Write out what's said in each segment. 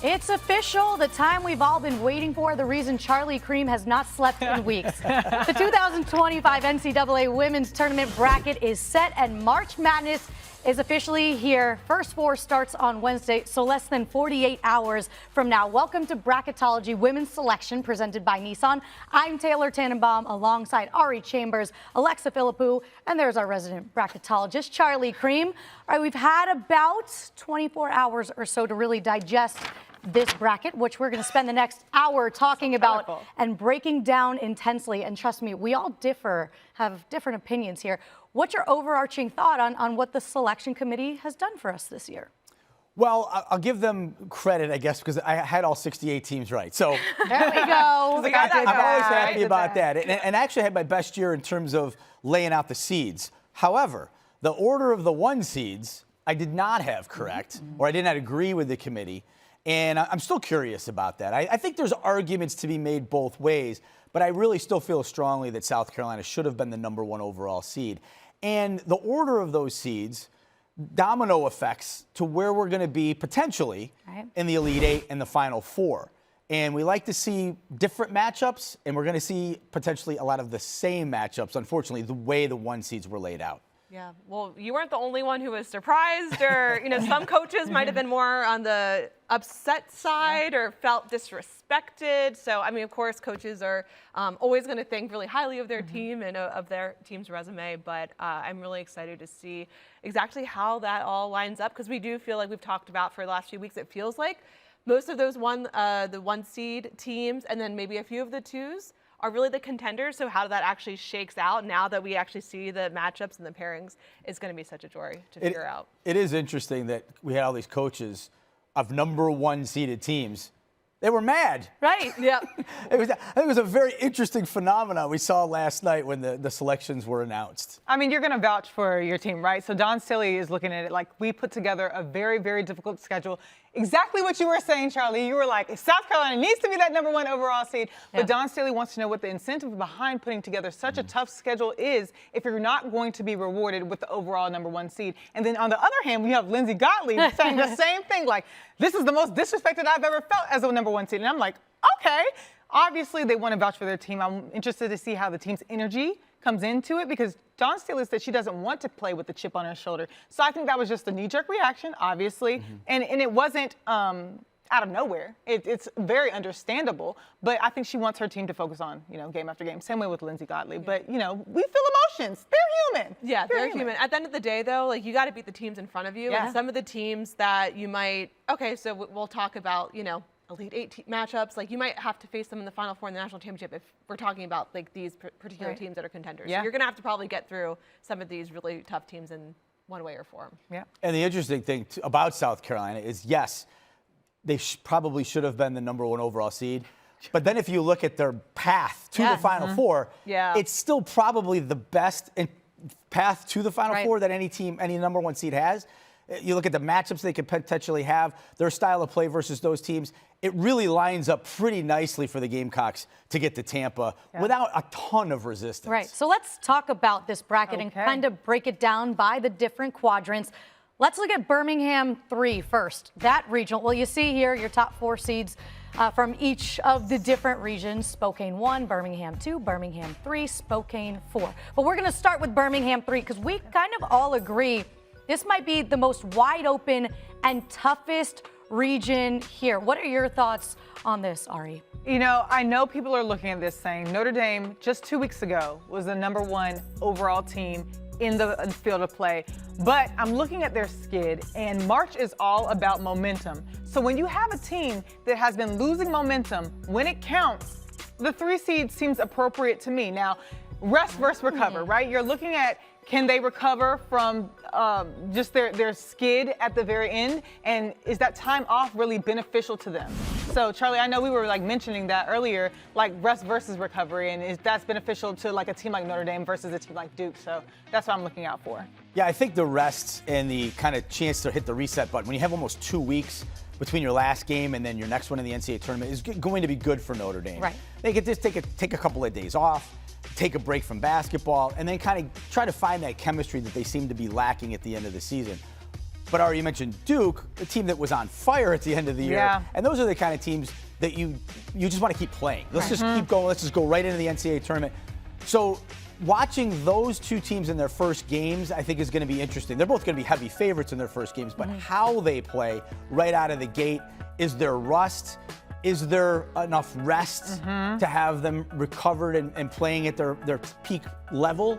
It's official, the time we've all been waiting for, the reason Charlie Creme has not slept in weeks. The 2025 NCAA Women's Tournament bracket is set and March Madness is officially here. First four starts on Wednesday, so less than 48 hours from now. Welcome to Bracketology Women's Selection presented by Nissan. I'm Taylor Tannebaum alongside Ari Chambers, Alexa Philippou, and there's our resident bracketologist, Charlie Creme. All right, we've had about 24 hours or so to really digest this bracket, which we're going to spend the next hour talking about and breaking down intensely. And trust me, we all have different opinions here. What's your overarching thought on what the selection committee has done for us this year? Well, I'll give them credit, I guess, because I had all 68 teams right. So there we go. I'm always happy about that. And I actually had my best year in terms of laying out the seeds. However, the order of the one seeds, I did not have correct, or I did not agree with the committee. And I'm still curious about that. I think there's arguments to be made both ways, but I really still feel strongly that South Carolina should have been the #1 overall seed. And the order of those seeds, domino effects to where we're going to be potentially in the Elite Eight and the Final Four. And we like to see different matchups, and we're going to see potentially a lot of the same matchups, unfortunately, the way the one seeds were laid out. Yeah, well, you weren't the only one who was surprised, or some coaches might have been more on the upset side or felt disrespected. So, I mean, of course, coaches are always going to think really highly of their team and of their team's resume. But I'm really excited to see exactly how that all lines up, because we do feel like we've talked about for the last few weeks. It feels like most of those the one seed teams, and then maybe a few of the twos, are really the contenders. So how that actually shakes out now that we actually see the matchups and the pairings is going to be such a joy to figure out. It is interesting that we had all these coaches of #1 seeded teams. They were mad. Right, yeah. I think it was a very interesting phenomenon we saw last night when the selections were announced. I mean, you're going to vouch for your team, right? So Don Staley is looking at it like we put together a very, very difficult schedule. Exactly what you were saying, Charlie. You were like, South Carolina needs to be that #1 overall seed. Yeah. But Don Staley wants to know what the incentive behind putting together such a tough schedule is if you're not going to be rewarded with the overall #1 seed. And then on the other hand, we have Lindsey Gottlieb saying the same thing, like, this is the most disrespected I've ever felt as a #1 seed. And I'm like, okay. Obviously, they want to vouch for their team. I'm interested to see how the team's energy comes into it, because Dawn Staley said she doesn't want to play with the chip on her shoulder. So I think that was just a knee-jerk reaction, obviously. And it wasn't out of nowhere. It's very understandable. But I think she wants her team to focus on, game after game. Same way with Lindsey Gottlieb. But, we feel emotions. They're human. Yeah, they're human. At the end of the day, though, you got to beat the teams in front of you. Yeah. And some of the teams that you might, so we'll talk about, Elite Eight matchups, you might have to face them in the Final Four in the national championship if we're talking about these particular teams that are contenders. Yeah. So you're going to have to probably get through some of these really tough teams in one way or form. Yeah. And the interesting thing about South Carolina is, yes, they probably should have been the #1 overall seed. But then if you look at their path to the Final Four, it's still probably the best path to the Final Four that any team, any #1 seed has. You look at the matchups they could potentially have, their style of play versus those teams, it really lines up pretty nicely for the Gamecocks to get to Tampa without a ton of resistance. Right. So let's talk about this bracket and kind of break it down by the different quadrants. Let's look at Birmingham 3 first. That regional. Well, you see here your top 4 seeds from each of the different regions. Spokane 1, Birmingham 2, Birmingham 3, Spokane 4. But we're going to start with Birmingham 3 because we kind of all agree this might be the most wide open and toughest region here. What are your thoughts on this, Ari? I know people are looking at this saying Notre Dame just 2 weeks ago was the #1 overall team in the field of play. But I'm looking at their skid, and March is all about momentum. So when you have a team that has been losing momentum when it counts, the 3 seed seems appropriate to me. Now, rest versus recover, right? You're looking at, can they recover from just their skid at the very end? And is that time off really beneficial to them? So, Charlie, I know we were mentioning that earlier, rest versus recovery, and that's beneficial to a team like Notre Dame versus a team like Duke. So that's what I'm looking out for. Yeah, I think the rest and the kind of chance to hit the reset button when you have almost 2 weeks between your last game and then your next one in the NCAA tournament is going to be good for Notre Dame. Right. They could just take a couple of days off, take a break from basketball, and then kind of try to find that chemistry that they seem to be lacking at the end of the season. But Ari, you mentioned Duke, a team that was on fire at the end of the year. Yeah. And those are the kind of teams that you just want to keep playing. Let's just keep going. Let's just go right into the NCAA tournament. So watching those two teams in their first games, I think is going to be interesting. They're both going to be heavy favorites in their first games, but how they play right out of the gate, is there rust? Is there enough rest to have them recovered and playing at their peak level?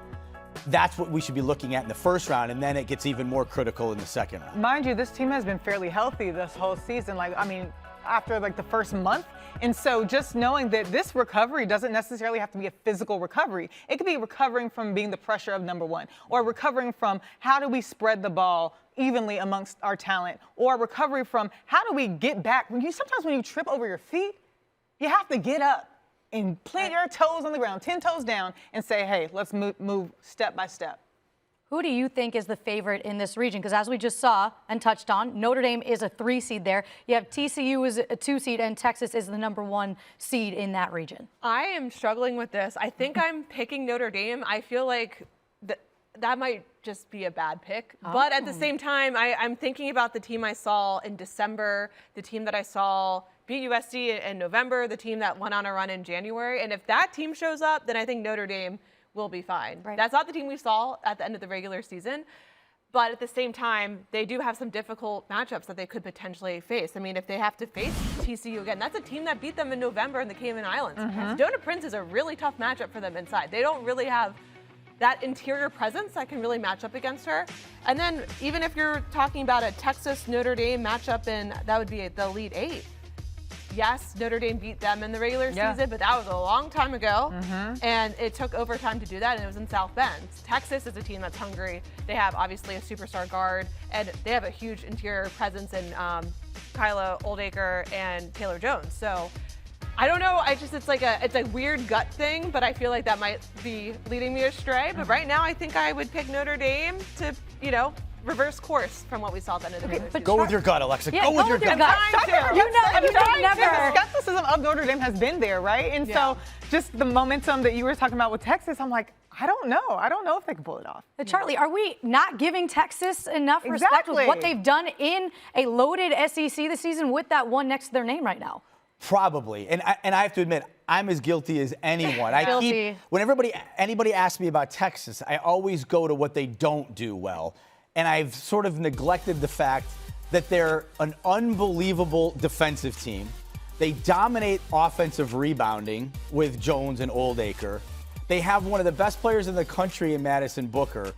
That's what we should be looking at in the first round, and then it gets even more critical in the second round. Mind you, this team has been fairly healthy this whole season. After the first month. And so just knowing that this recovery doesn't necessarily have to be a physical recovery. It could be recovering from being the pressure of number one, or recovering from how do we spread the ball evenly amongst our talent, or recovery from how do we get back. Sometimes when you trip over your feet, you have to get up and plant your toes on the ground, 10 toes down, and say, hey, let's move step by step. Who do you think is the favorite in this region? Because as we just saw and touched on, Notre Dame is a 3 seed there. You have TCU is a 2 seed, and Texas is the number 1 seed in that region. I am struggling with this. I think I'm picking Notre Dame. I feel like that might just be a bad pick. But at the same time, I'm thinking about the team I saw in December, the team that I saw beat USC in November, the team that went on a run in January. And if that team shows up, then I think Notre Dame will be fine. Right. That's not the team we saw at the end of the regular season. But at the same time, they do have some difficult matchups that they could potentially face. I mean, if they have to face TCU again, that's a team that beat them in November in the Cayman Islands. Sedona Prince is a really tough matchup for them inside. They don't really have that interior presence that can really match up against her. And then even if you're talking about a Texas-Notre Dame matchup, and that would be the Elite 8. Yes, Notre Dame beat them in the regular season, but that was a long time ago, and it took overtime to do that, and it was in South Bend. Texas is a team that's hungry. They have obviously a superstar guard, and they have a huge interior presence in Kyla Oldacre and Taylor Jones. So I don't know. It's a weird gut thing, but I feel like that might be leading me astray. But right now, I think I would pick Notre Dame to, reverse course from what we saw at the end of the regular season. Go with your gut, Alexa. Yeah, go with your gut. The skepticism of Notre Dame has been there, right? And so just the momentum that you were talking about with Texas, I'm like, I don't know. I don't know if they can pull it off. But Charlie, are we not giving Texas enough respect with what they've done in a loaded SEC this season with that one next to their name right now? Probably. And I have to admit, I'm as guilty as anyone. When anybody asks me about Texas, I always go to what they don't do well. And I've sort of neglected the fact that they're an unbelievable defensive team. They dominate offensive rebounding with Jones and Oldacre. They have one of the best players in the country in Madison Booker.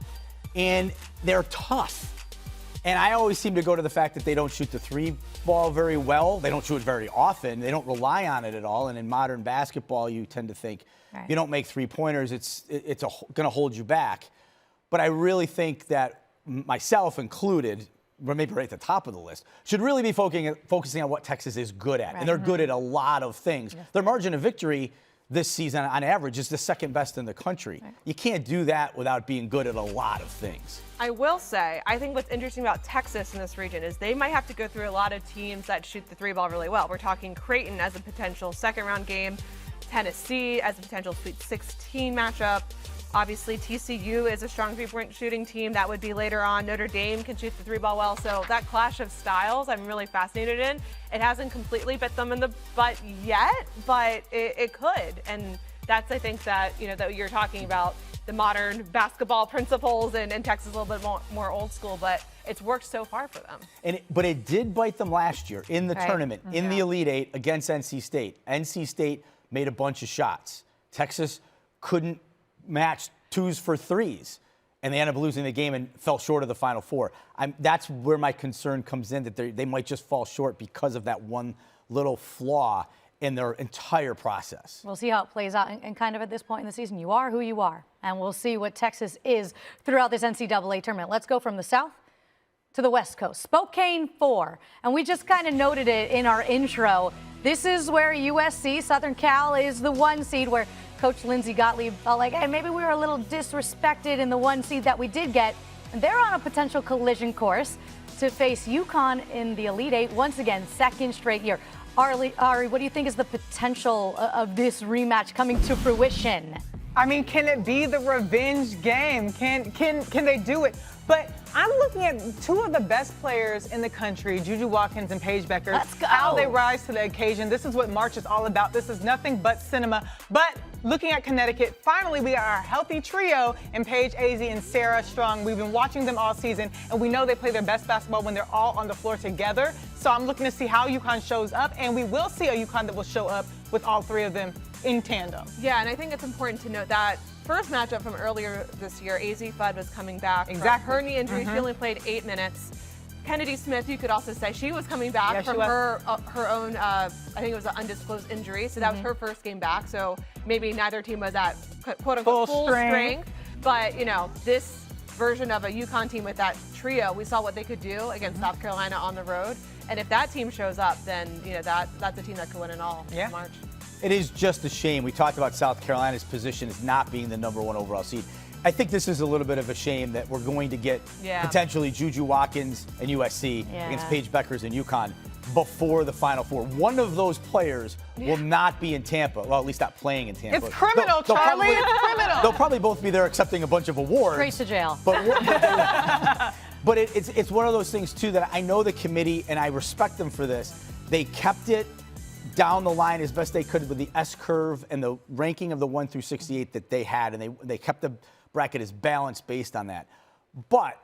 And they're tough. And I always seem to go to the fact that they don't shoot the 3 ball very well. They don't shoot it very often. They don't rely on it at all. And in modern basketball, you tend to think you don't make 3-pointers, it's going to hold you back. But I really think that myself included, maybe right at the top of the list, should really be focusing on what Texas is good at. And they're good at a lot of things. Their margin of victory this season, on average, is the second best in the country. You can't do that without being good at a lot of things. I will say, I think what's interesting about Texas in this region is they might have to go through a lot of teams that shoot the 3-ball really well. We're talking Creighton as a potential second-round game, Tennessee as a potential Sweet 16 matchup. Obviously, TCU is a strong 3-point shooting team. That would be later on. Notre Dame can shoot the 3-ball well. So that clash of styles, I'm really fascinated in. It hasn't completely bit them in the butt yet, but it could. And that's, I think, that you're talking about the modern basketball principles, and Texas a little bit more old school, but it's worked so far for them. But it did bite them last year in the tournament, in the Elite 8 against NC State. NC State made a bunch of shots. Texas couldn't match 2s for 3s, and they ended up losing the game and fell short of the Final Four. That's where my concern comes in, that they might just fall short because of that one little flaw in their entire process. We'll see how it plays out, and kind of at this point in the season, you are who you are, and we'll see what Texas is throughout this NCAA tournament. Let's go from the South to the West Coast. Spokane 4, and we just kind of noted it in our intro. This is where USC, Southern Cal, is the 1 seed, where Coach Lindsey Gottlieb felt like, hey, maybe we were a little disrespected in the 1 seed that we did get. And they're on a potential collision course to face UConn in the Elite 8 once again, second straight year. Ari, what do you think is the potential of this rematch coming to fruition? I mean, can it be the revenge game? Can they do it? But I'm looking at two of the best players in the country, Juju Watkins and Paige Becker. Let's go. How they rise to the occasion. This is what March is all about. This is nothing but cinema. But looking at Connecticut, finally we got our healthy trio in Paige, Azzi, and Sarah Strong. We've been watching them all season, and we know they play their best basketball when they're all on the floor together. So I'm looking to see how UConn shows up, and we will see a UConn that will show up with all three of them in tandem. Yeah, and I think it's important to note that first matchup from earlier this year, Azzi Fudd was coming back from her knee injury. She only played 8 minutes. Kennedy Smith, you could also say she was coming back from her own, I think it was an undisclosed injury. So that was her first game back. So maybe neither team was at quote unquote full strength. But this version of a UConn team with that trio, we saw what they could do against South Carolina on the road. And if that team shows up, then that's a team that could win it all in March. It is just a shame. We talked about South Carolina's position as not being the #1 overall seed. I think this is a little bit of a shame that we're going to get potentially Juju Watkins and USC against Paige Beckers and UConn before the Final Four. One of those players will not be in Tampa. Well, at least not playing in Tampa. It's criminal, Charlie. It's criminal. They'll probably both be there accepting a bunch of awards. Straight to jail. But it's one of those things, too, that I know the committee, and I respect them for this, they kept it down the line as best they could with the S-curve and the ranking of the 1 through 68 that they had, and they kept the bracket as balanced based on that. But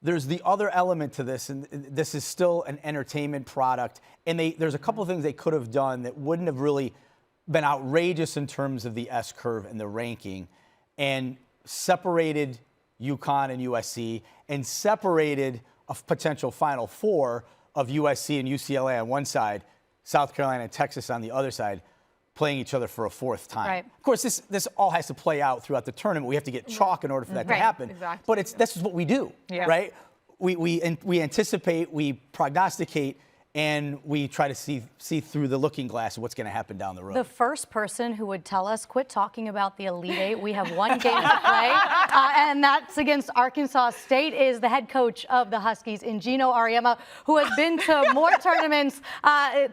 there's the other element to this, and this is still an entertainment product, and there's a couple of things they could have done that wouldn't have really been outrageous in terms of the S-curve and the ranking, and separated UConn and USC, and separated a potential Final Four of USC and UCLA on one side, South Carolina and Texas on the other side, playing each other for a fourth time. Right. Of course, this all has to play out throughout the tournament. We have to get chalk in order for that to happen. Exactly. But this is what we do, right? We anticipate, we prognosticate, and we try to see through the looking glass of what's going to happen down the road. The first person who would tell us, quit talking about the Elite Eight, we have one game to play, and that's against Arkansas State, is the head coach of the Huskies in Geno Auriemma, who has been to more tournaments,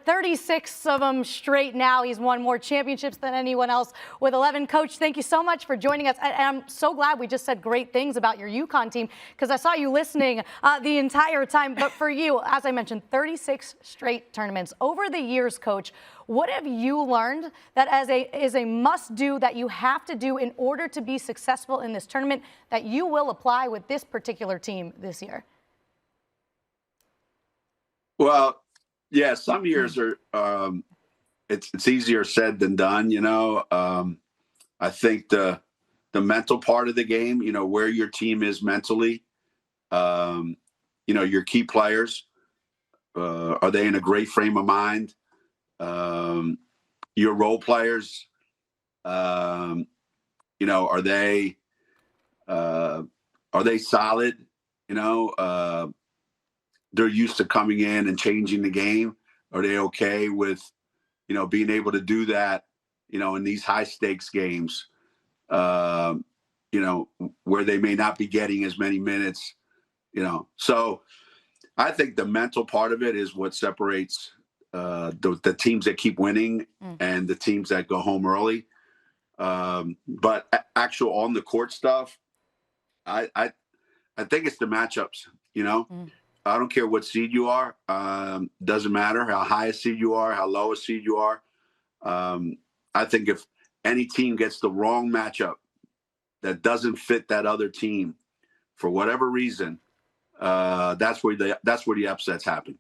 36 of them straight now. He's won more championships than anyone else with 11. Coach, thank you so much for joining us. And I'm so glad we just said great things about your UConn team, because I saw you listening the entire time. But for you, as I mentioned, 36 straight tournaments. Over the years, Coach, what have you learned that is a must-do that you have to do in order to be successful in this tournament that you will apply with this particular team this year? Well, yeah, some years are it's easier said than done. I think the mental part of the game, where your team is mentally, your key players. Are they in a great frame of mind? Your role players, are they solid? They're used to coming in and changing the game. Are they okay with, being able to do that, in these high stakes games, where they may not be getting as many minutes, so I think the mental part of it is what separates the teams that keep winning and the teams that go home early. But actual on the court stuff, I think it's the matchups. I don't care what seed you are. Doesn't matter how high a seed you are, how low a seed you are. I think if any team gets the wrong matchup that doesn't fit that other team for whatever reason, that's where the upsets happen.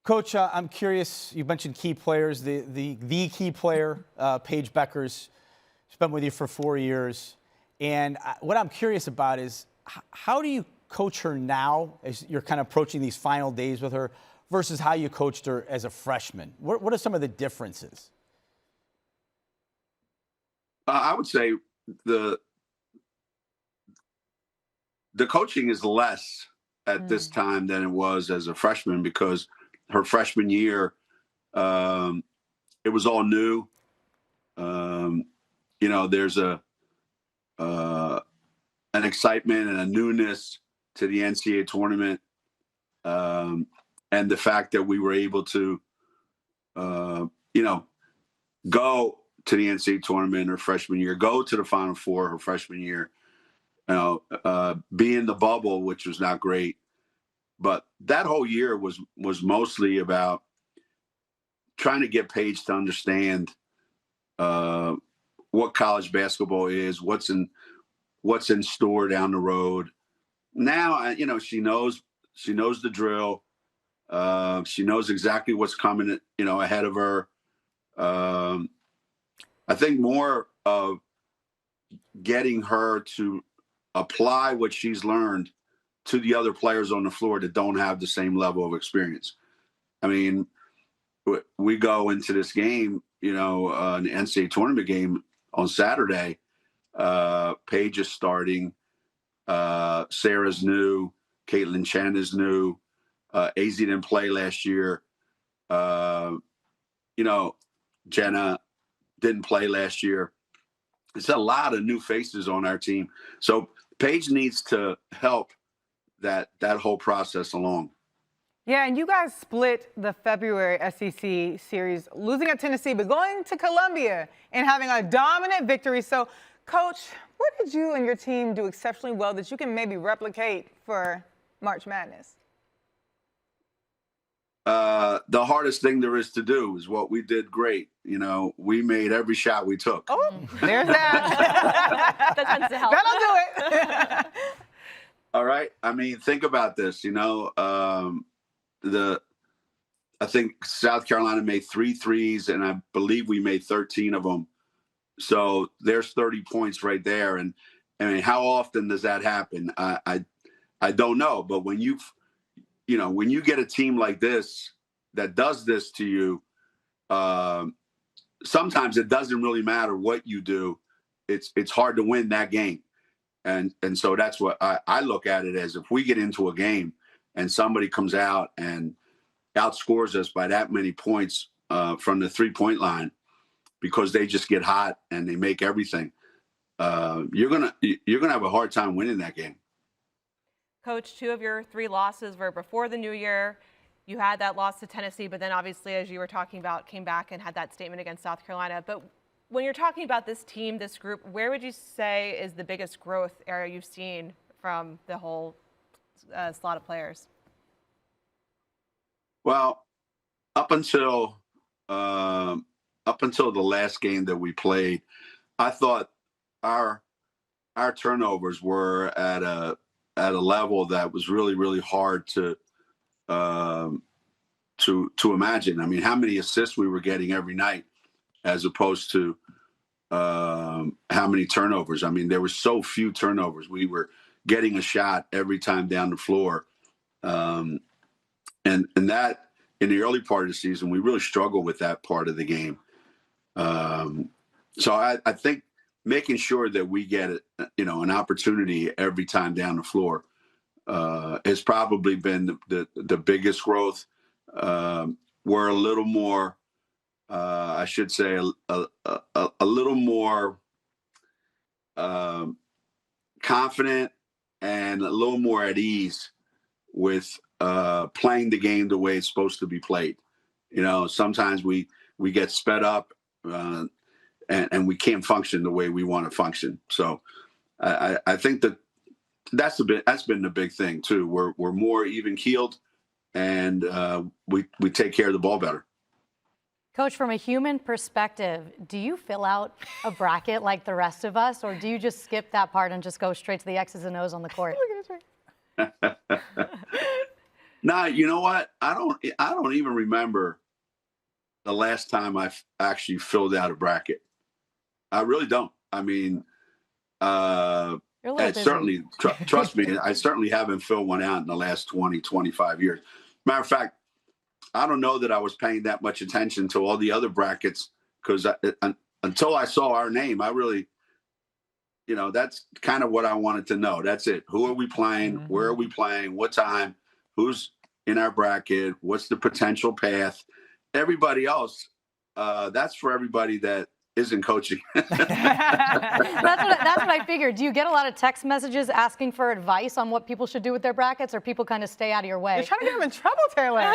Coach, I'm curious. You mentioned key players. The key player, Paige Beckers, she's been with you for 4 years, and what I'm curious about is how do you coach her now as you're kind of approaching these final days with her, versus how you coached her as a freshman? What are some of the differences? I would say the coaching is less at this time than it was as a freshman, because her freshman year, it was all new. There's an excitement and a newness to the NCAA tournament. And the fact that we were able to, go to the NCAA tournament her freshman year, go to the Final Four her freshman year, be in the bubble, which was not great. But that whole year was mostly about trying to get Paige to understand what college basketball is, what's in store down the road. Now, she knows the drill. She knows exactly what's coming, ahead of her. I think more of getting her to apply what she's learned to the other players on the floor that don't have the same level of experience. I mean, we go into this game, an NCAA tournament game on Saturday. Paige is starting. Sarah's new. Caitlin Chen is new. AZ didn't play last year. Jenna didn't play last year. It's a lot of new faces on our team. So Paige needs to help that whole process along. Yeah, and you guys split the February SEC series, losing at Tennessee, but going to Columbia and having a dominant victory. So, Coach, what did you and your team do exceptionally well that you can maybe replicate for March Madness? The hardest thing there is to do is what we did great. We made every shot we took. Oh, there's that. That tends to help. That'll do it. All right. I mean, think about this. I think South Carolina made 3 threes, and I believe we made 13 of them. So there's 30 points right there. And I mean, how often does that happen? I don't know. But when you get a team like this that does this to you, sometimes it doesn't really matter what you do. It's hard to win that game. And so that's what I look at it as. If we get into a game and somebody comes out and outscores us by that many points from the 3-point line because they just get hot and they make everything, you're gonna have a hard time winning that game. Coach, 2 of your 3 losses were before the new year. You had that loss to Tennessee, but then obviously, as you were talking about, came back and had that statement against South Carolina. But when you're talking about this team, this group, where would you say is the biggest growth area you've seen from the whole slot of players? Well, up until the last game that we played, I thought our turnovers were at a level that was really, really hard to imagine. I mean, how many assists we were getting every night as opposed to how many turnovers. I mean, there were so few turnovers. We were getting a shot every time down the floor. And that in the early part of the season, we really struggled with that part of the game. So I think making sure that we get an opportunity every time down the floor has probably been the biggest growth. We're a little more, I should say, a little more confident and a little more at ease with playing the game the way it's supposed to be played. Sometimes we get sped up and we can't function the way we want to function. So I think that's been the big thing too. We're more even keeled, and we take care of the ball better. Coach, from a human perspective, do you fill out a bracket like the rest of us, or do you just skip that part and just go straight to the X's and O's on the court? Nah, you know what? I don't even remember the last time I actually filled out a bracket. I really don't. I mean, certainly, trust me, I certainly haven't filled one out in the last 20, 25 years. Matter of fact, I don't know that I was paying that much attention to all the other brackets because until I saw our name, I really, that's kind of what I wanted to know. That's it. Who are we playing? Mm-hmm. Where are we playing? What time? Who's in our bracket? What's the potential path? Everybody else, that's for everybody that isn't coaching. That's what I figured. Do you get a lot of text messages asking for advice on what people should do with their brackets, or people kind of stay out of your way? You're trying to get them in trouble, Taylor.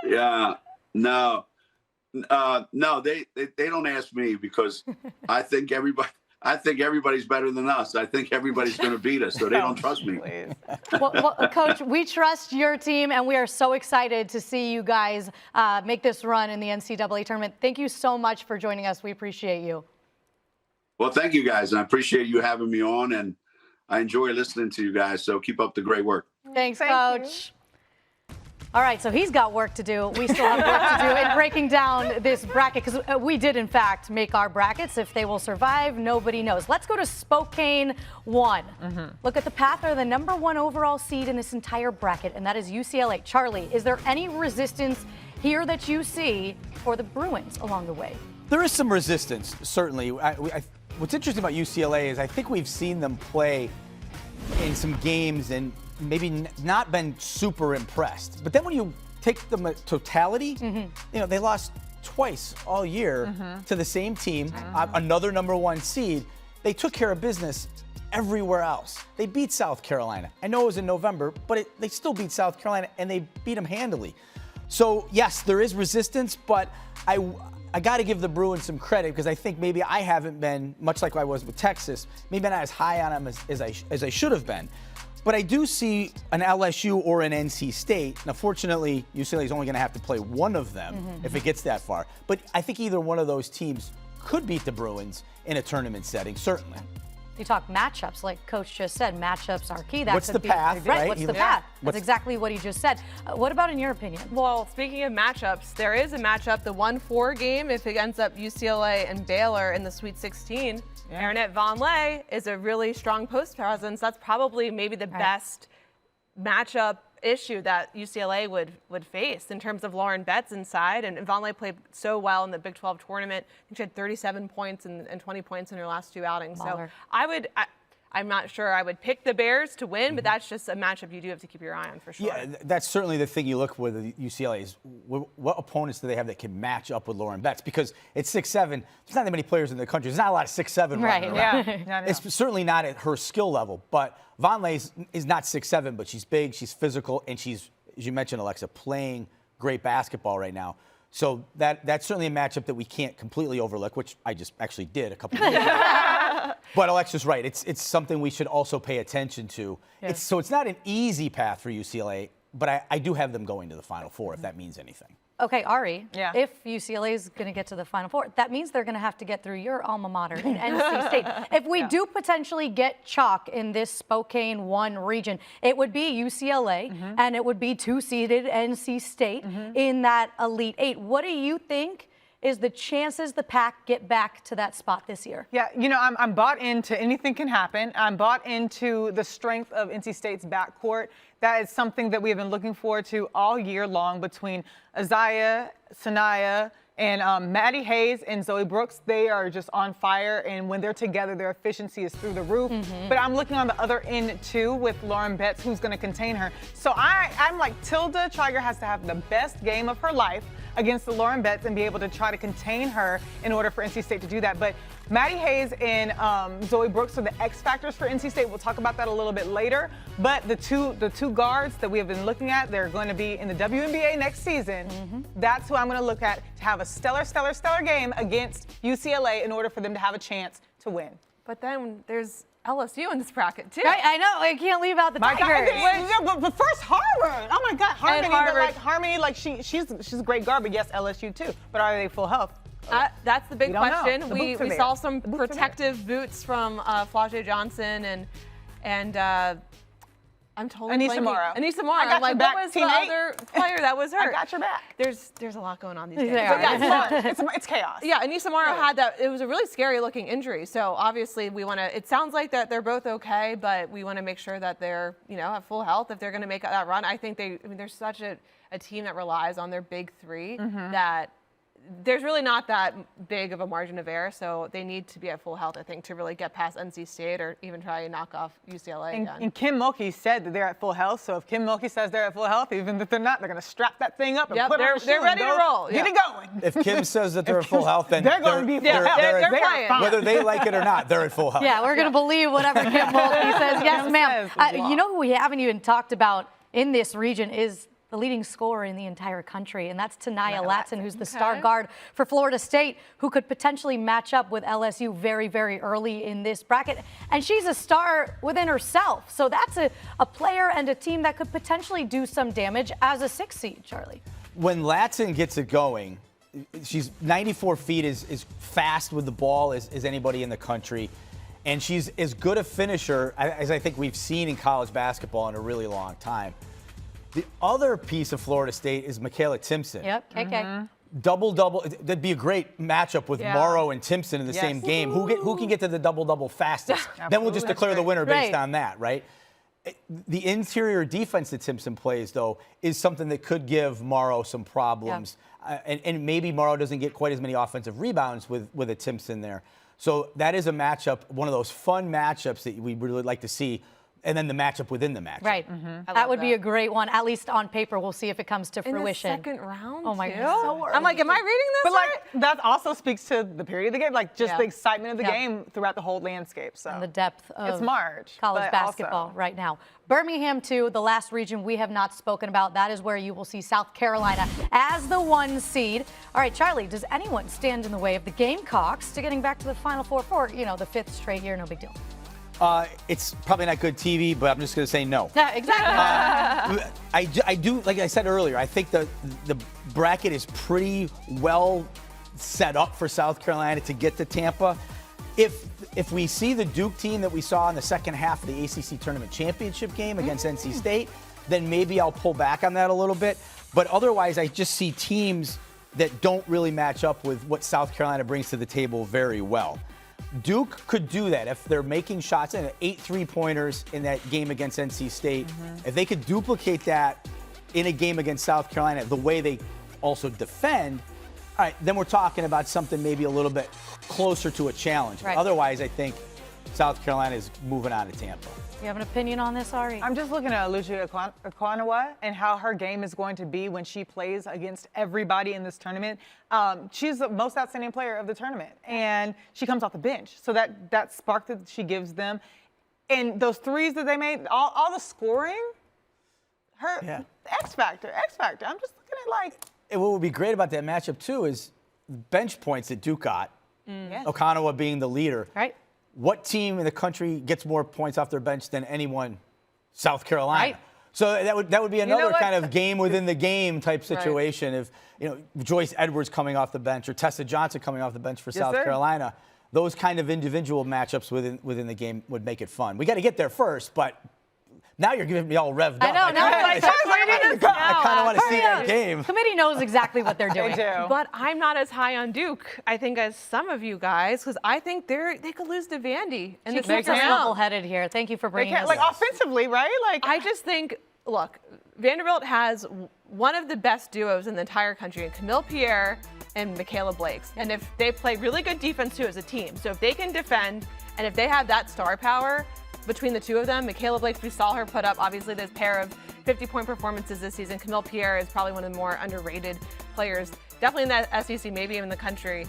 Yeah, no. No, they don't ask me because I think everybody's better than us. I think everybody's going to beat us, so they don't trust me. Well, Coach, we trust your team, and we are so excited to see you guys make this run in the NCAA tournament. Thank you so much for joining us. We appreciate you. Well, thank you guys, and I appreciate you having me on, and I enjoy listening to you guys. So keep up the great work. Thanks, Coach. All right, so he's got work to do. We still have work to do in breaking down this bracket because we did, in fact, make our brackets. If they will survive, nobody knows. Let's go to Spokane 1. Look at the path. They're the #1 overall seed in this entire bracket, and that is UCLA. Charlie, is there any resistance here that you see for the Bruins along the way? There is some resistance, certainly. What's interesting about UCLA is I think we've seen them play in some games and maybe not been super impressed. But then when you take the totality, they lost twice all year to the same team, another #1 seed. They took care of business everywhere else. They beat South Carolina. I know it was in November, but they still beat South Carolina, and they beat them handily. So, yes, there is resistance, but I got to give the Bruins some credit because I think maybe I haven't been, much like I was with Texas, maybe not as high on them as I should have been. But I do see an LSU or an NC State. Now, fortunately, UCLA is only going to have to play one of them if it gets that far. But I think either one of those teams could beat the Bruins in a tournament setting, certainly. You talk matchups, like Coach just said, matchups are key. What's the path, right? What's the path? That's exactly what he just said. What about in your opinion? Well, speaking of matchups, there is a matchup, the 1-4 game, if it ends up UCLA and Baylor in the Sweet 16. Aaronette Vonleh is a really strong post presence. That's probably maybe the best matchup issue that UCLA would face in terms of Lauren Betts inside. And Vonleh played so well in the Big 12 tournament. I think she had 37 points and 20 points in her last 2 outings. Baller. So I'm not sure I would pick the Bears to win, but that's just a matchup you do have to keep your eye on for sure. Yeah, that's certainly the thing you look for with UCLA is what opponents do they have that can match up with Lauren Betts? Because it's 6'7". There's not that many players in the country. There's not a lot of 6'7" running around. Yeah. It's certainly not at her skill level. But Vonleh is not 6'7", but she's big, she's physical, and she's, as you mentioned, Alexa, playing great basketball right now. So that's certainly a matchup that we can't completely overlook, which I just actually did a couple of years ago. But Alexa's right. It's something we should also pay attention to. Yes. So it's not an easy path for UCLA, but I do have them going to the Final Four, if that means anything. Okay, Ari, if UCLA is going to get to the Final Four, that means they're going to have to get through your alma mater in NC State. If we do potentially get chalk in this Spokane 1 region, it would be UCLA and it would be 2-seeded NC State in that Elite 8. What do you think is the chances the Pack get back to that spot this year? Yeah, I'm bought into anything can happen. I'm bought into the strength of NC State's backcourt. That is something that we have been looking forward to all year long between Isaiah, Sanaya, and Maddie Hayes and Zoe Brooks. They are just on fire, and when they're together, their efficiency is through the roof. But I'm looking on the other end, too, with Lauren Betts, who's going to contain her. So I'm like, Tilda Triger has to have the best game of her life against the Lauren Betts and be able to try to contain her in order for NC State to do that. But Maddie Hayes and Zoe Brooks are the X factors for NC State. We'll talk about that a little bit later. But the two guards that we have been looking at, they're going to be in the WNBA next season. That's who I'm going to look at to have a stellar game against UCLA in order for them to have a chance to win. But then there's LSU in this bracket, too. Right, I know. I can't leave out the Tigers. But first Harvard. Oh, my God. Harmony, Harvard. She's a great guard, but yes, LSU, too. But are they full health? That's the big question. We saw some protective boots from Flau'jae Johnson and I'm totally Anissa Morrow. Anissa Morrow. I got I'm like, your back, what was teammate? the other player that was hurt? I got your back. There's a lot going on these days. It's chaos. Yeah, Anissa Morrow had that. It was a really scary looking injury. So obviously we want to. It sounds like that they're both okay, but we want to make sure that they're at full health if they're going to make that run. I think they're such a team that relies on their big three that there's really not that big of a margin of error, so they need to be at full health, I think, to really get past NC State or even try and knock off UCLA again. And Kim Mulkey said that they're at full health, so if Kim Mulkey says they're at full health, even if they're not, they're going to strap that thing up and put on they're ready to roll. Get it going. If Kim says that they're at full health, then they're going to be full health. They're playing. Whether they like it or not, they're at full health. Yeah, we're going to believe whatever Kim Mulkey says. Yes, ma'am. You know who we haven't even talked about in this region is the leading scorer in the entire country, and that's Tanaya Latson, who's the star guard for Florida State, who could potentially match up with LSU very, very early in this bracket. And she's a star within herself. So that's a player and a team that could potentially do some damage as a 6th seed, Charlie. When Latson gets it going, she's 94 feet, is fast with the ball as anybody in the country. And she's as good a finisher as I think we've seen in college basketball in a really long time. The other piece of Florida State is Michaela Timpson. Yep, KK. Double-double. That'd be a great matchup with Morrow and Timpson in the same game. Who can get to the double-double fastest? Then we'll just declare the winner based on that, right? The interior defense that Timpson plays, though, is something that could give Morrow some problems. And maybe Morrow doesn't get quite as many offensive rebounds with a Timpson there. So that is a matchup, one of those fun matchups that we really like to see. And then the matchup within the matchup. Right. That would be a great one, at least on paper. We'll see if it comes to fruition. In the second round, oh my God. So I'm like, am I reading this But right? that also speaks to the period of the game, like just the excitement of the game throughout the whole landscape. So and the depth of it's March, college basketball right now. Birmingham, too, the last region we have not spoken about. That is where you will see South Carolina as the 1 seed. All right, Charlie, does anyone stand in the way of the Gamecocks to getting back to the Final Four for, the 5th straight year? No big deal. It's probably not good TV, but I'm just going to say no. Yeah, exactly. I do, like I said earlier, I think the bracket is pretty well set up for South Carolina to get to Tampa. If we see the Duke team that we saw in the second half of the ACC Tournament Championship game against NC State, then maybe I'll pull back on that a little bit. But otherwise, I just see teams that don't really match up with what South Carolina brings to the table very well. Duke could do that if they're making shots and 8 3-pointers in that game against NC State. If they could duplicate that in a game against South Carolina, the way they also defend, all right, then we're talking about something maybe a little bit closer to a challenge. Right. Otherwise, I think South Carolina is moving on to Tampa. You have an opinion on this, Ari? I'm just looking at Lucia Okwanowa and how her game is going to be when she plays against everybody in this tournament. She's the most outstanding player of the tournament, and she comes off the bench. So that spark that she gives them, and those threes that they made, all the scoring, her X factor. I'm just looking at like. And what would be great about that matchup too is bench points that Duke got. Okwanowa being the leader. Right. What team in the country gets more points off their bench than anyone? South Carolina. Right. So that would be another kind of game within the game type situation. If Joyce Edwards coming off the bench or Tessa Johnson coming off the bench for South Carolina, those kind of individual matchups within the game would make it fun. We got to get there first, but now you're giving me all revved up. I know. Now I kind of want to see that game. Committee knows exactly what they're doing. They do. But I'm not as high on Duke, I think, as some of you guys, because I think they could lose to Vandy. And She keeps us level-headed here. Thank you for bringing us. Like offensively, right? Like I just think, look, Vanderbilt has one of the best duos in the entire country, Camille Pierre and Michaela Blakes. And if they play really good defense too as a team, so if they can defend and if they have that star power between the two of them, Michaela Blakes, we saw her put up obviously this pair of 50-point performances this season. Camille Pierre is probably one of the more underrated players, definitely in that SEC, maybe even in the country.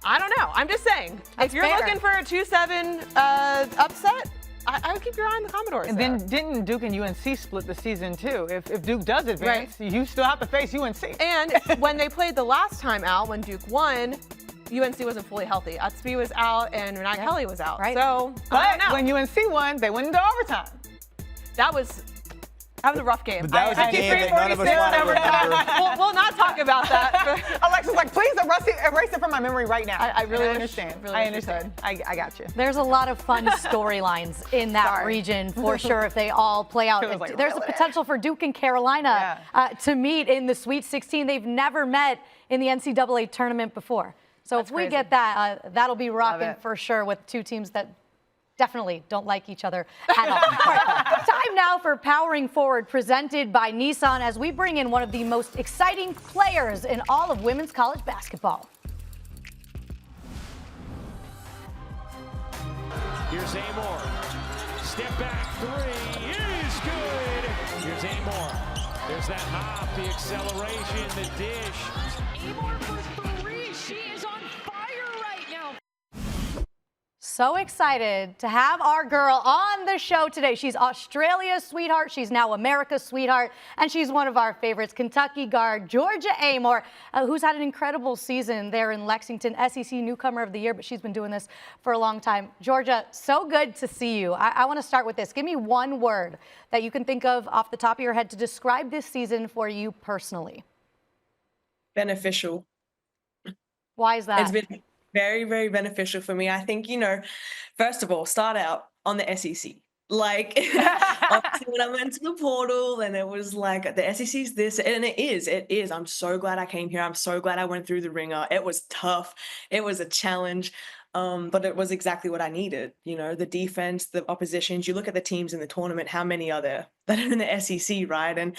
I don't know. I'm just saying, if you're looking for a 2-7 upset, I would keep your eye on the Commodores. And then didn't Duke and UNC split the season too? If Duke does advance, you still have to face UNC. And when they played the last time out, when Duke won, UNC wasn't fully healthy. Atsby was out and Renat Kelly was out. Right. So, but when UNC won, they went into overtime. That was a rough game. But that was a game that none of us want to remember. We'll not talk about that. Alexa's like, please erase it from my memory right now. I really understand. Really I understand. I got you. There's a lot of fun storylines in that region for sure if they all play out. Like, there's a potential for Duke and Carolina to meet in the Sweet 16. They've never met in the NCAA tournament before. So if we get that, that'll be rocking for sure with two teams that definitely don't like each other at all. All right, time now for Powering Forward, presented by Nissan, as we bring in one of the most exciting players in all of women's college basketball. Here's Amoore. Step back three is good. Here's Amoore. There's that hop, the acceleration, the dish. Amoore for three. She is on fire right now. so excited to have our girl on the show today. She's Australia's sweetheart. She's now America's sweetheart. And she's one of our favorites, Kentucky guard Georgia Amoore, who's had an incredible season there in Lexington, SEC Newcomer of the Year, but she's been doing this for a long time. Georgia, so good to see you. I want to start with this. Give me one word that you can think of off the top of your head to describe this season for you personally. Beneficial. Why is that? It's been very, very beneficial for me. I think, first of all, start out on the SEC. Like, obviously when I went to the portal and it was like, the SEC's this, and it is. I'm so glad I came here. I'm so glad I went through the ringer. It was tough. It was a challenge. But it was exactly what I needed. The defense, the oppositions, you look at the teams in the tournament, how many are there that are in the SEC, right? And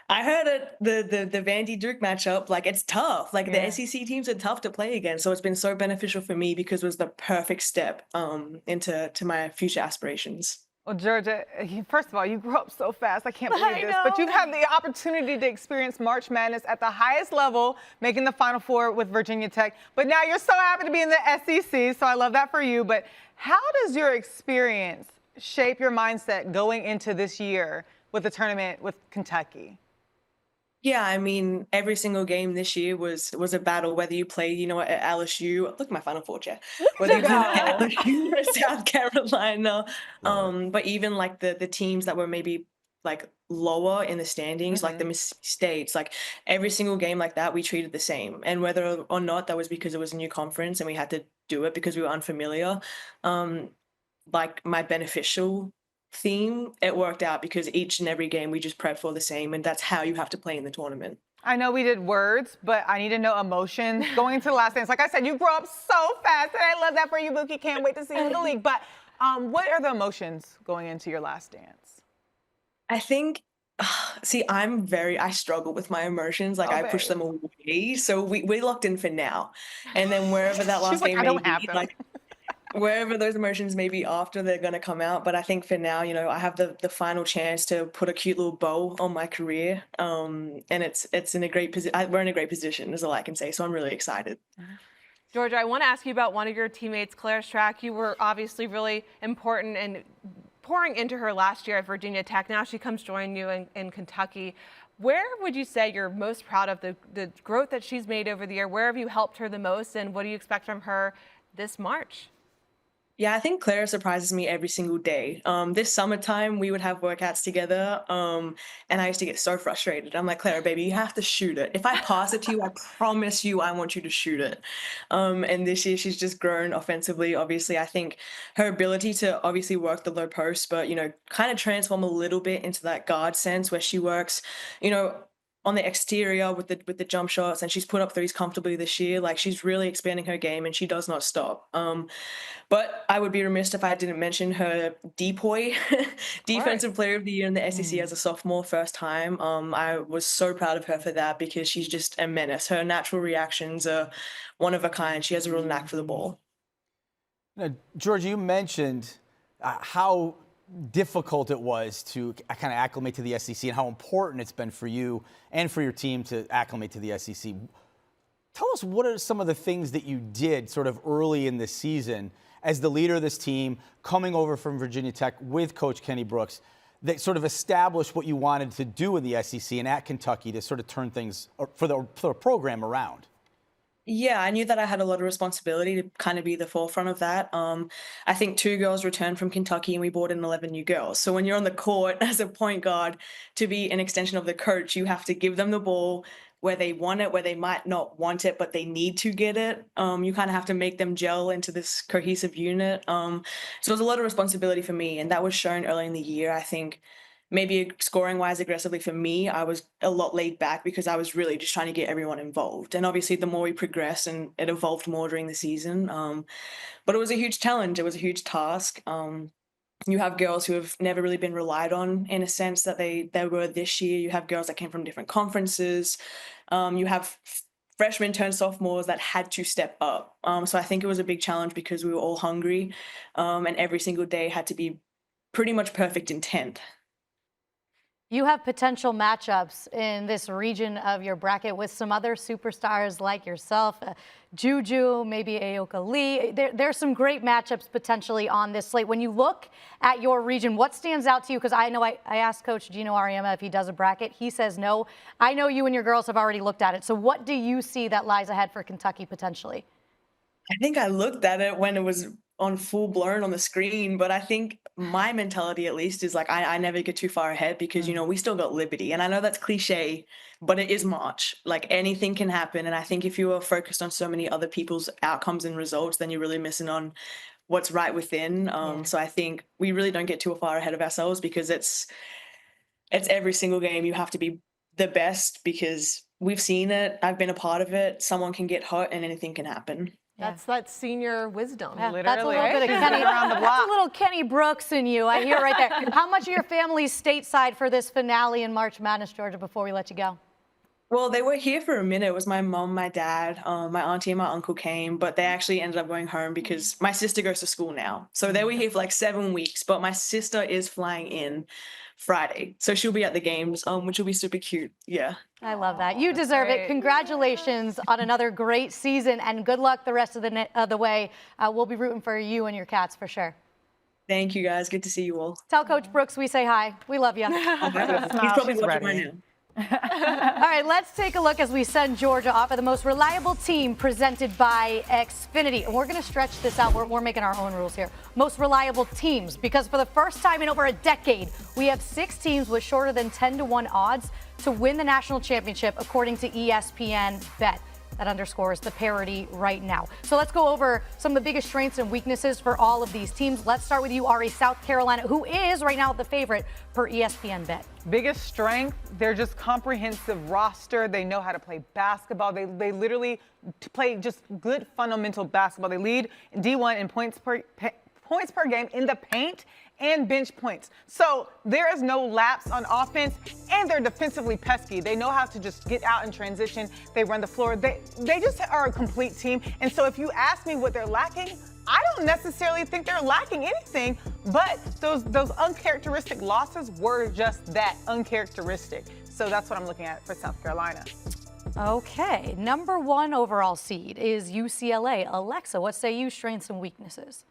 I heard it, the Vandy Duke matchup, like it's tough. Like the SEC teams are tough to play against. So it's been so beneficial for me because it was the perfect step into my future aspirations. Well, Georgia, first of all, you grew up so fast. I can't believe this. But you've had the opportunity to experience March Madness at the highest level, making the Final Four with Virginia Tech. But now you're so happy to be in the SEC, so I love that for you. But how does your experience shape your mindset going into this year with the tournament with Kentucky? Yeah, I mean, every single game this year was a battle, whether you play, at LSU. Look at my Final Four chair. Whether you play at LSU or South Carolina. But even like the teams that were maybe like lower in the standings, like the Mississippi States, like every single game like that, we treated the same. And whether or not that was because it was a new conference and we had to do it because we were unfamiliar, like my beneficial theme, it worked out because each and every game we just prepped for the same, and that's how you have to play in the tournament. I know we did words, but I need to know emotion going into the last dance. Like I said, you grew up so fast, and I love that for you, Mookie. Can't wait to see you in the league. But what are the emotions going into your last dance? I think, see, I struggle with my emotions. Like I push them away. So we locked in for now, and then wherever that last game may be, like wherever those emotions may be after, they're going to come out. But I think for now, I have the final chance to put a cute little bow on my career. And it's in a great position. We're in a great position is all I can say. So I'm really excited. Georgia, I want to ask you about one of your teammates, Claire Strack. You were obviously really important and pouring into her last year at Virginia Tech. Now she comes join you in Kentucky. Where would you say you're most proud of the growth that she's made over the year? Where have you helped her the most? And what do you expect from her this March? Yeah, I think Clara surprises me every single day. This summertime, we would have workouts together, and I used to get so frustrated. I'm like, Clara, baby, you have to shoot it. If I pass it to you, I promise you I want you to shoot it. And this year, she's just grown offensively. Obviously, I think her ability to obviously work the low post, but, kind of transform a little bit into that guard sense where she works, on the exterior with the jump shots, and she's put up threes comfortably this year. Like she's really expanding her game, and she does not stop. But I would be remiss if I didn't mention her DPOY, Defensive Player of the Year in the SEC as a sophomore, first time. I was so proud of her for that because she's just a menace. Her natural reactions are one of a kind. She has a real knack for the ball. Now, Georgia, you mentioned how difficult it was to kind of acclimate to the SEC and how important it's been for you and for your team to acclimate to the SEC. Tell us, what are some of the things that you did sort of early in the season as the leader of this team, coming over from Virginia Tech with Coach Kenny Brooks, that sort of established what you wanted to do in the SEC and at Kentucky to sort of turn things for the program around? Yeah, I knew that I had a lot of responsibility to kind of be the forefront of that. I think 2 girls returned from Kentucky and we brought in 11 new girls. So when you're on the court as a point guard, to be an extension of the coach, you have to give them the ball where they want it, where they might not want it, but they need to get it. You kind of have to make them gel into this cohesive unit. So it was a lot of responsibility for me, and that was shown early in the year. I think maybe scoring-wise, aggressively for me, I was a lot laid back because I was really just trying to get everyone involved. And obviously, the more we progressed, and it evolved more during the season. But it was a huge challenge. It was a huge task. You have girls who have never really been relied on in a sense that they were this year. You have girls that came from different conferences. You have freshmen turned sophomores that had to step up. So I think it was a big challenge because we were all hungry, and every single day had to be pretty much perfect in 10th. You have potential matchups in this region of your bracket with some other superstars like yourself, Juju, maybe Aoka Lee. There's some great matchups potentially on this slate. When you look at your region, what stands out to you? Because I know I asked Coach Geno Auriemma if he does a bracket. He says no. I know you and your girls have already looked at it. So what do you see that lies ahead for Kentucky potentially? I think I looked at it when it was on full blown on the screen, but I think my mentality at least is like I never get too far ahead because, you know, we still got Liberty. And I know that's cliche, but it is March. Like anything can happen. And I think if you are focused on so many other people's outcomes and results, then you're really missing on what's right within. So I think we really don't get too far ahead of ourselves because it's every single game you have to be the best because we've seen it. I've been a part of it. Someone can get hot and anything can happen. That's that senior wisdom. Yeah, Literally. that's a little bit of Kenny around the block. That's a little Kenny Brooks in you. I hear right there. How much of your family stateside for this finale in March Madness, Georgia, before we let you go? Well, they were here for a minute. It was my mom, my dad, my auntie and my uncle came, but they actually ended up going home because my sister goes to school now. So they were here for like 7 weeks, but my sister is flying in Friday. So she'll be at the games, which will be super cute. Yeah. I love that. You deserve it. Congratulations on another great season, and good luck the rest of the way. We'll be rooting for you and your Cats for sure. Thank you, guys. Good to see you all. Tell Coach Brooks we say hi. We love you. He's probably watching right now. All right, let's take a look as we send Georgia off at the most reliable team presented by Xfinity. And we're going to stretch this out. We're making our own rules here. Most reliable teams, because for the first time in over a decade, we have 6 teams with shorter than 10-1 odds to win the national championship, according to ESPN Bet. That underscores the parity right now. So let's go over some of the biggest strengths and weaknesses for all of these teams. Let's start with you, Ari. South Carolina, who is right now the favorite per ESPN Bet. Biggest strength, they're just comprehensive roster. They know how to play basketball. They literally play just good fundamental basketball. They lead D1 in points per game in the paint and bench points. So there is no lapse on offense, and they're defensively pesky. They know how to just get out in transition. They run the floor. They just are a complete team. And so if you ask me what they're lacking, I don't necessarily think they're lacking anything, but those uncharacteristic losses were just that, uncharacteristic. So that's what I'm looking at for South Carolina. Okay, number 1 overall seed is UCLA. Alexa, what say you, strengths and weaknesses?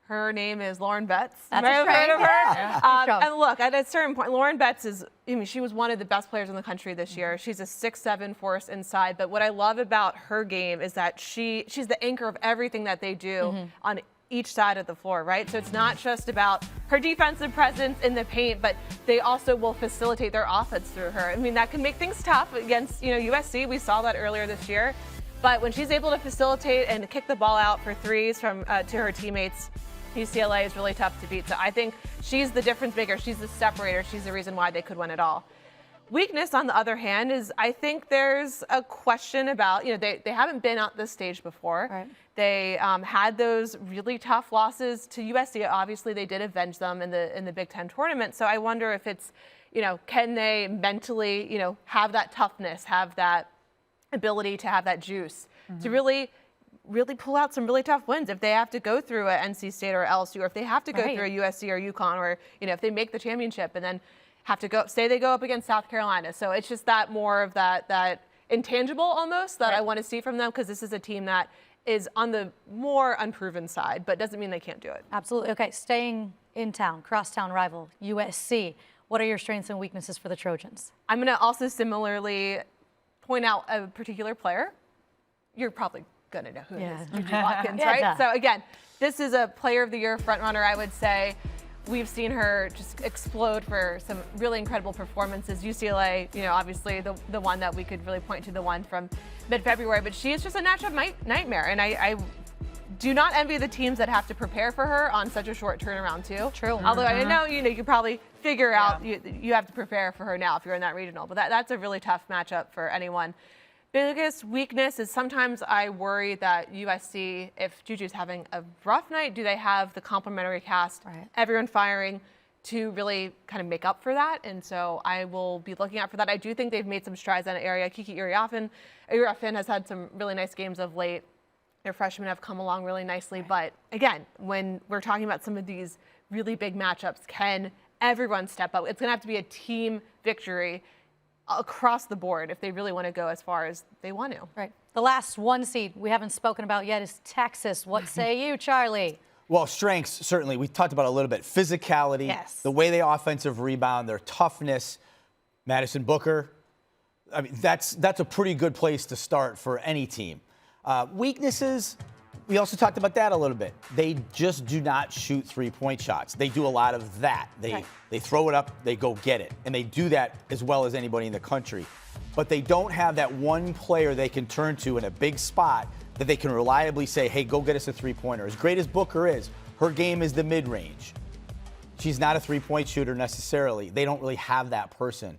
Her name is Lauren Betts. That's May have a heard of her. Yeah. And look, at a certain point, Lauren Betts is, she was one of the best players in the country this year. She's a 6'7" force inside. But what I love about her game is that she's the anchor of everything that they do on each side of the floor, right? So it's not just about her defensive presence in the paint, but they also will facilitate their offense through her. I mean, that can make things tough against, USC. We saw that earlier this year. But when she's able to facilitate and kick the ball out for threes from to her teammates, UCLA is really tough to beat. So I think she's the difference maker. She's the separator. She's the reason why they could win it all. Weakness, on the other hand, is I think there's a question about, they haven't been at this stage before. Right. They had those really tough losses to USC. Obviously, they did avenge them in the Big Ten tournament. So I wonder if it's, can they mentally, have that toughness, have that ability to have that juice to really pull out some really tough wins if they have to go through a NC State or LSU, or if they have to go through a USC or UConn, or if they make the championship and then have to they go up against South Carolina. So it's just that more of that intangible almost that I want to see from them, because this is a team that is on the more unproven side, but doesn't mean they can't do it. Absolutely. Okay, staying in town, crosstown rival USC. What are your strengths and weaknesses for the Trojans? I'm going to also similarly point out a particular player. You're probably going to know who it is, Juju Watkins, right? Duh. So again, this is a player of the year frontrunner, I would say. We've seen her just explode for some really incredible performances. UCLA, obviously the one that we could really point to, the one from mid-February, but she is just a matchup nightmare. And I do not envy the teams that have to prepare for her on such a short turnaround too. True. Although I know, you could probably figure out you have to prepare for her now if you're in that regional, but that's a really tough matchup for anyone. Biggest weakness is sometimes I worry that USC, if Juju's having a rough night, do they have the complementary cast, everyone firing, to really kind of make up for that? And so I will be looking out for that. I do think they've made some strides in that area. Kiki Uriafin has had some really nice games of late. Their freshmen have come along really nicely. But again, when we're talking about some of these really big matchups, can everyone step up. It's going to have to be a team victory across the board if they really want to go as far as they want to. Right. The last 1 seed we haven't spoken about yet is Texas. What say you, Charlie? Well, strengths, certainly. We talked about it a little bit. Physicality, Yes. the way they offensive rebound, their toughness. Madison Booker, I mean, that's a pretty good place to start for any team. Weaknesses, we also talked about that a little bit. They just do not shoot three-point shots. They do a lot of that. They throw it up, they go get it. And they do that as well as anybody in the country. But they don't have that one player they can turn to in a big spot that they can reliably say, hey, go get us a three-pointer. As great as Booker is, her game is the mid-range. She's not a three-point shooter necessarily. They don't really have that person.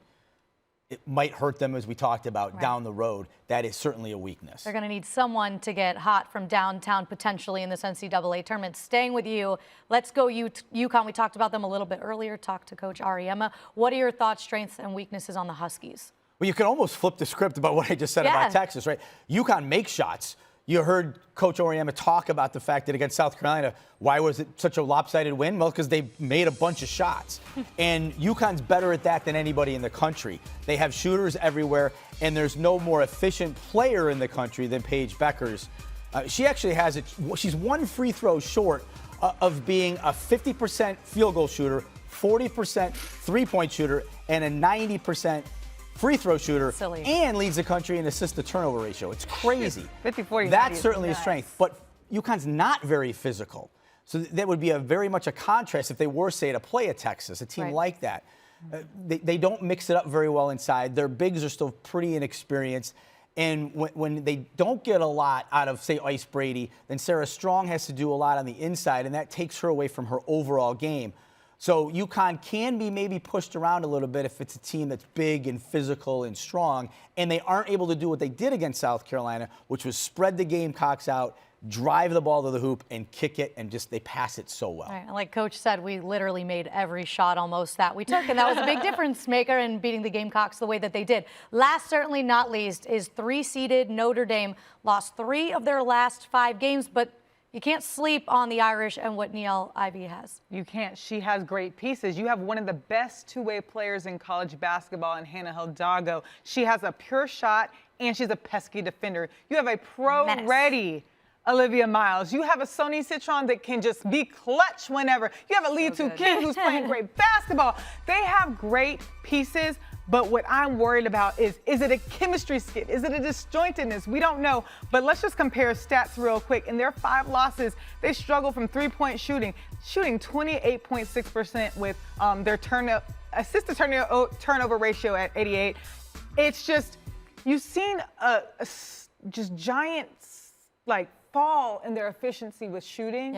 It might hurt them, as we talked about, down the road. That is certainly a weakness. They're going to need someone to get hot from downtown potentially in this NCAA tournament. Staying with you, let's go UConn. We talked about them a little bit earlier. Talked to Coach Auriemma. What are your thoughts, strengths, and weaknesses on the Huskies? Well, you can almost flip the script about what I just said about Texas, right? UConn makes shots. You heard Coach Auriemma talk about the fact that against South Carolina, why was it such a lopsided win? Well, because they made a bunch of shots. And UConn's better at that than anybody in the country. They have shooters everywhere, and there's no more efficient player in the country than Paige Beckers. She actually has it. She's one free throw short of being a 50% field goal shooter, 40% three-point shooter, and a 90% free throw shooter, and leads the country in assist to turnover ratio. It's crazy. 50-40. That's certainly a strength, but UConn's not very physical. So that would be very much a contrast if they were, say, to play a Texas, a team like that. They don't mix it up very well inside. Their bigs are still pretty inexperienced. And when they don't get a lot out of, say, Ice Brady, then Sarah Strong has to do a lot on the inside, and that takes her away from her overall game. So UConn can be maybe pushed around a little bit if it's a team that's big and physical and strong, and they aren't able to do what they did against South Carolina, which was spread the Gamecocks out, drive the ball to the hoop, and kick it, and just they pass it so well. Right. Like Coach said, we literally made every shot almost that we took, and that was a big difference maker in beating the Gamecocks the way that they did. Last, certainly not least, is 3-seeded Notre Dame. Lost 3 of their last 5 games, but you can't sleep on the Irish and what Niele Ivey has. You can't. She has great pieces. You have one of the best two-way players in college basketball in Hannah Hidalgo. She has a pure shot, and she's a pesky defender. You have a pro-ready Olivia Miles. You have a Sony Citron that can just be clutch whenever. You have a Lee Tu Kim who's playing great basketball. They have great pieces. But what I'm worried about is it a chemistry skit? Is it a disjointedness? We don't know. But let's just compare stats real quick. In their 5 losses, they struggle from three-point shooting 28.6% with their assist to turnover ratio at 88. It's just, you've seen a just giant fall in their efficiency with shooting.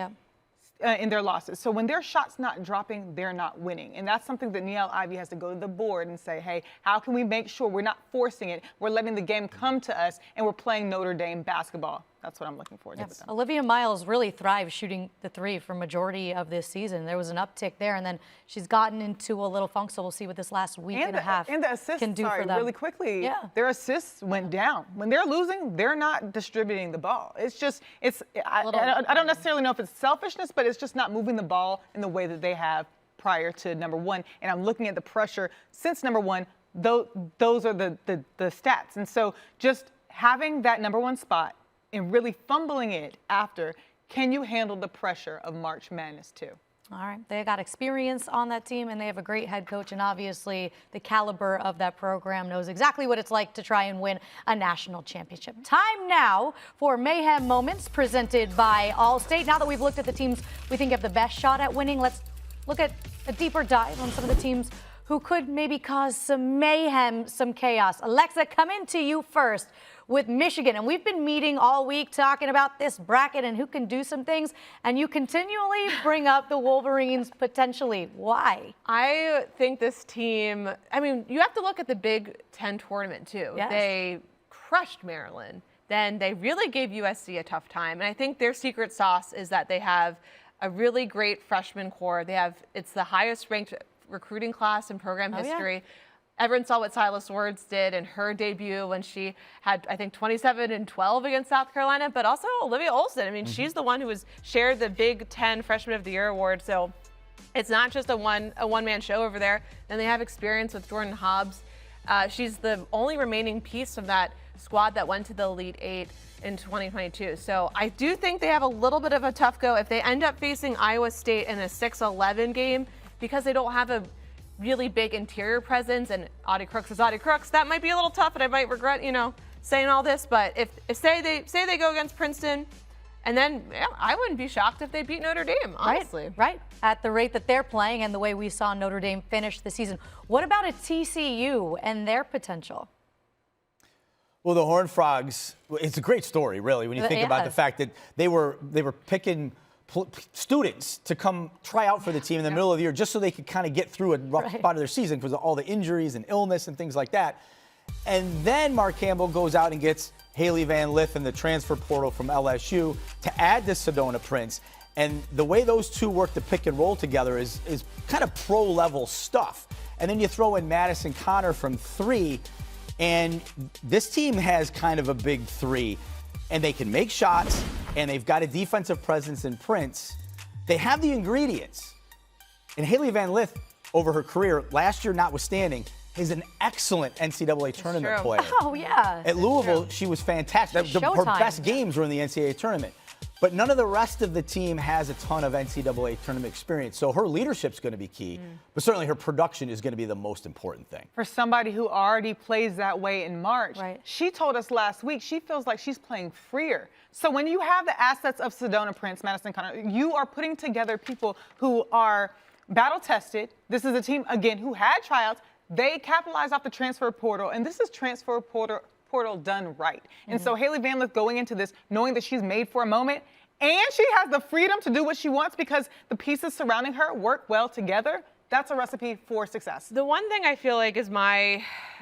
In their losses. So when their shot's not dropping, they're not winning. And that's something that Niele Ivey has to go to the board and say, hey, how can we make sure we're not forcing it? We're letting the game come to us, and we're playing Notre Dame basketball. That's what I'm looking forward to. Yes. Olivia Miles really thrived shooting the 3 for majority of this season. There was an uptick there, and then she's gotten into a little funk, so we'll see what this last week and a half and the assists, can do for them. Really quickly, their assists went down. When they're losing, they're not distributing the ball. It's just, I don't necessarily know if it's selfishness, but it's just not moving the ball in the way that they have prior to number 1. And I'm looking at the pressure since number 1. Those are the stats. And so just having that number 1 spot and really fumbling it after, can you handle the pressure of March Madness too? All right, they got experience on that team, and they have a great head coach, and obviously the caliber of that program knows exactly what it's like to try and win a national championship. Time now for Mayhem Moments presented by Allstate. Now that we've looked at the teams we think have the best shot at winning, let's look at a deeper dive on some of the teams who could maybe cause some mayhem, some chaos. Alexa, come into you first with Michigan. And we've been meeting all week talking about this bracket and who can do some things. And you continually bring up the Wolverines potentially. Why? I think this team, I mean, you have to look at the Big Ten tournament too. Yes. They crushed Maryland. Then they really gave USC a tough time. And I think their secret sauce is that they have a really great freshman core. It's the highest ranked recruiting class in program history. Everyone saw what Silas Words did in her debut when she had, I think, 27 and 12 against South Carolina, but also Olivia Olson. I mean, she's the one who was shared the Big Ten Freshman of the Year award. So It's not just a one-man show over there. And they have experience with Jordan Hobbs. She's the only remaining piece of that squad that went to the Elite Eight in 2022. So I do think they have a little bit of a tough go if they end up facing Iowa State in a 6-11 game, because they don't have a really big interior presence, and Audie Crooks is Audie Crooks. That might be a little tough, and I might regret, saying all this. But if say they go against Princeton, and then I wouldn't be shocked if they beat Notre Dame, honestly. Right. At the rate that they're playing and the way we saw Notre Dame finish the season. What about a TCU and their potential? Well, the Horned Frogs, it's a great story, really, when you think about the fact that they were picking students to come try out for the team in the middle of the year just so they could kind of get through a rough spot of their season because of all the injuries and illness and things like that. And then Mark Campbell goes out and gets Haley Van Lith in the transfer portal from LSU to add to Sedona Prince. And the way those two work the pick and roll together is kind of pro-level stuff. And then you throw in Madison Connor from 3, and this team has kind of a big 3. And they can make shots, and they've got a defensive presence in Prince. They have the ingredients. And Haley Van Lith, over her career, last year notwithstanding, is an excellent NCAA tournament player. Oh, yeah. At Louisville, she was fantastic. Her best games were in the NCAA tournament. But none of the rest of the team has a ton of NCAA tournament experience. So her leadership's going to be key. But certainly her production is going to be the most important thing. For somebody who already plays that way in March, she told us last week she feels like she's playing freer. So when you have the assets of Sedona Prince, Madison Connor, you are putting together people who are battle-tested. This is a team, again, who had tryouts. They capitalized off the transfer portal, and this is transfer portal done right. And so Haley Van Lith going into this, knowing that she's made for a moment, and she has the freedom to do what she wants because the pieces surrounding her work well together, that's a recipe for success. The one thing I feel like is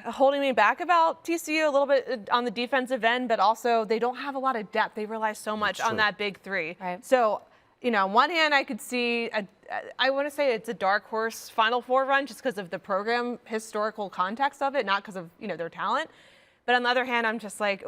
holding me back about TCU a little bit on the defensive end, but also they don't have a lot of depth. They rely so much on that big 3. Right. So, on one hand, I could see, I want to say it's a dark horse Final Four run just because of the program historical context of it, not because of, their talent. But on the other hand, I'm just like,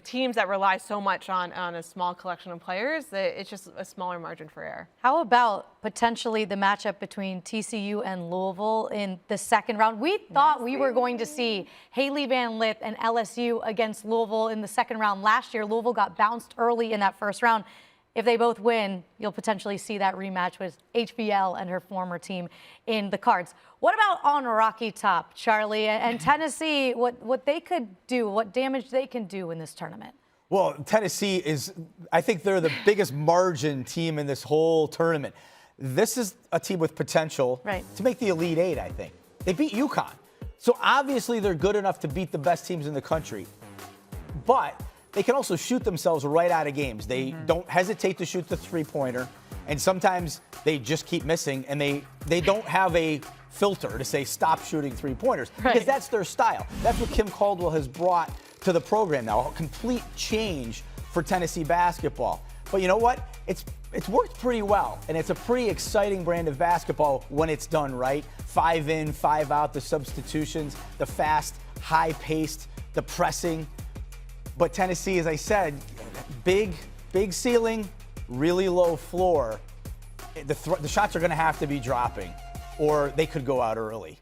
teams that rely so much on a small collection of players, it's just a smaller margin for error. How about potentially the matchup between TCU and Louisville in the second round? We thought we were going to see Haley Van Lith and LSU against Louisville in the second round last year. Louisville got bounced early in that first round. If they both win, you'll potentially see that rematch with HBL and her former team in the cards. What about on Rocky Top, Charlie, and Tennessee, what they could do, what damage they can do in this tournament? Well, Tennessee I think they're the biggest margin team in this whole tournament. This is a team with potential to make the Elite Eight, I think. They beat UConn. So obviously they're good enough to beat the best teams in the country. But they can also shoot themselves right out of games. They don't hesitate to shoot the three-pointer, and sometimes they just keep missing, and they don't have a filter to say stop shooting three-pointers because that's their style. That's what Kim Caldwell has brought to the program now, a complete change for Tennessee basketball. But you know what? It's worked pretty well, and it's a pretty exciting brand of basketball when it's done right. 5 in, 5 out, the substitutions, the fast, high-paced, the pressing. But Tennessee, as I said, big ceiling, really low floor. The shots are going to have to be dropping, or they could go out early.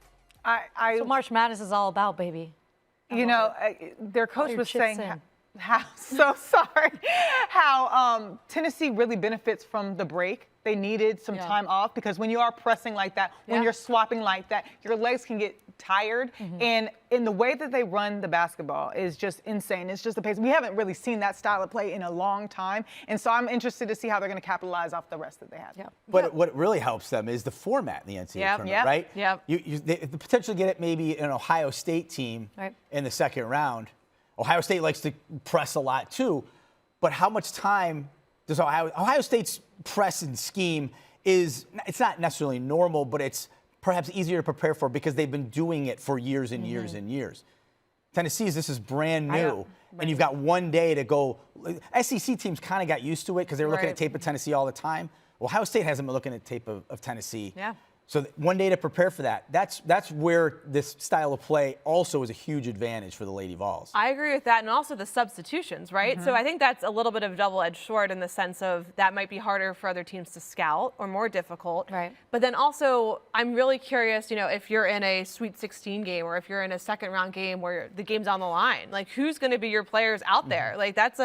So March Madness is all about, baby. Their coach was saying how Tennessee really benefits from the break. They needed some time off because when you are pressing like that, when you're swapping like that, your legs can get tired. And in the way that they run the basketball is just insane. It's just the pace. We haven't really seen that style of play in a long time. And so I'm interested to see how they're going to capitalize off the rest that they have. But what really helps them is the format in the NCAA tournament, right? They potentially get it maybe an Ohio State team in the second round. Ohio State likes to press a lot too, but how much time does Ohio State's press and scheme it's not necessarily normal, but it's perhaps easier to prepare for because they've been doing it for years and years and years. Tennessee's, this is brand new, and you've got one day to go. SEC teams kind of got used to it because they were looking at tape of Tennessee all the time. Ohio State hasn't been looking at tape of Tennessee So one day to prepare for that. That's where this style of play also is a huge advantage for the Lady Vols. I agree with that, and also the substitutions, right? So I think that's a little bit of a double-edged sword in the sense of that might be harder for other teams to scout or more difficult. Right. But then also, I'm really curious, if you're in a Sweet 16 game or if you're in a second-round game where the game's on the line, like who's going to be your players out there? Like that's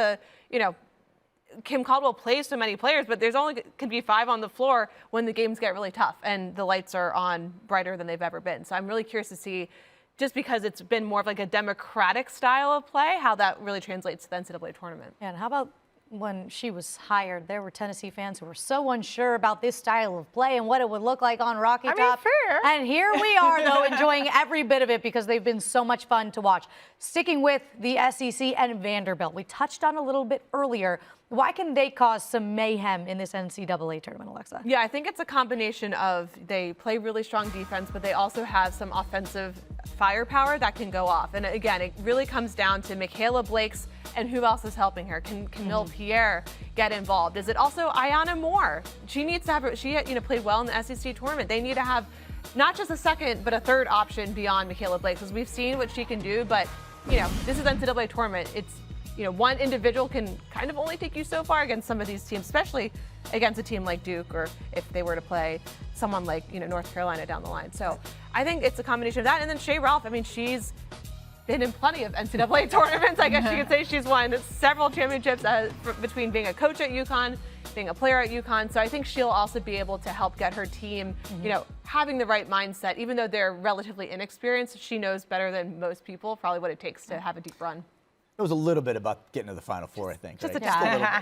Kim Caldwell plays so many players, but there's only can be 5 on the floor when the games get really tough and the lights are on brighter than they've ever been. So I'm really curious to see, just because it's been more of like a democratic style of play, how that really translates to the NCAA tournament. And how about when she was hired, there were Tennessee fans who were so unsure about this style of play and what it would look like on Rocky Top. Fair. And here we are, though, enjoying every bit of it because they've been so much fun to watch. Sticking with the SEC and Vanderbilt, we touched on a little bit earlier. Why can they cause some mayhem in this NCAA tournament, Alexa? Yeah, I think it's a combination of they play really strong defense, but they also have some offensive firepower that can go off. And again, it really comes down to Michaela Blake's and who else is helping her. Can Camille Pierre get involved? Is it also Ayana Moore? She needs to have. She played well in the SEC tournament. They need to have not just a second, but a third option beyond Michaela Blake, because we've seen what she can do. But this is NCAA tournament. It's one individual can kind of only take you so far against some of these teams, especially against a team like Duke, or if they were to play someone like North Carolina down the line. So I think it's a combination of that. And then Shea Ralph, she's been in plenty of NCAA tournaments. I guess you could say she's won several championships between being a coach at UConn, being a player at UConn. So I think she'll also be able to help get her team, having the right mindset. Even though they're relatively inexperienced, she knows better than most people probably what it takes to have a deep run. It was a little bit about getting to the Final Four, I think. Just right?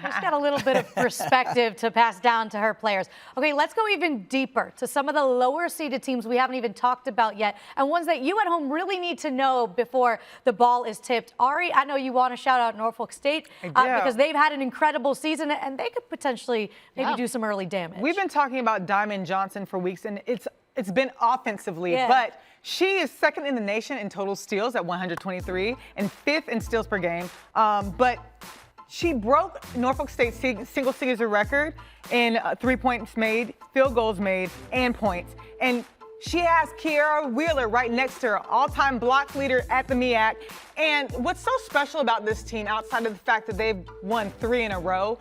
Just got a little bit of perspective to pass down to her players. Okay, let's go even deeper to some of the lower seeded teams we haven't even talked about yet, and ones that you at home really need to know before the ball is tipped. Ari, I know you want to shout out Norfolk State because they've had an incredible season and they could potentially maybe do some early damage. We've been talking about Diamond Johnson for weeks, and it's been offensively, but she is second in the nation in total steals at 123 and 5th in steals per game. But she broke Norfolk State's single season record in 3 points made, field goals made, and points. And she has Kiara Wheeler right next to her, all-time block leader at the MEAC. And what's so special about this team, outside of the fact that they've won 3 in a row,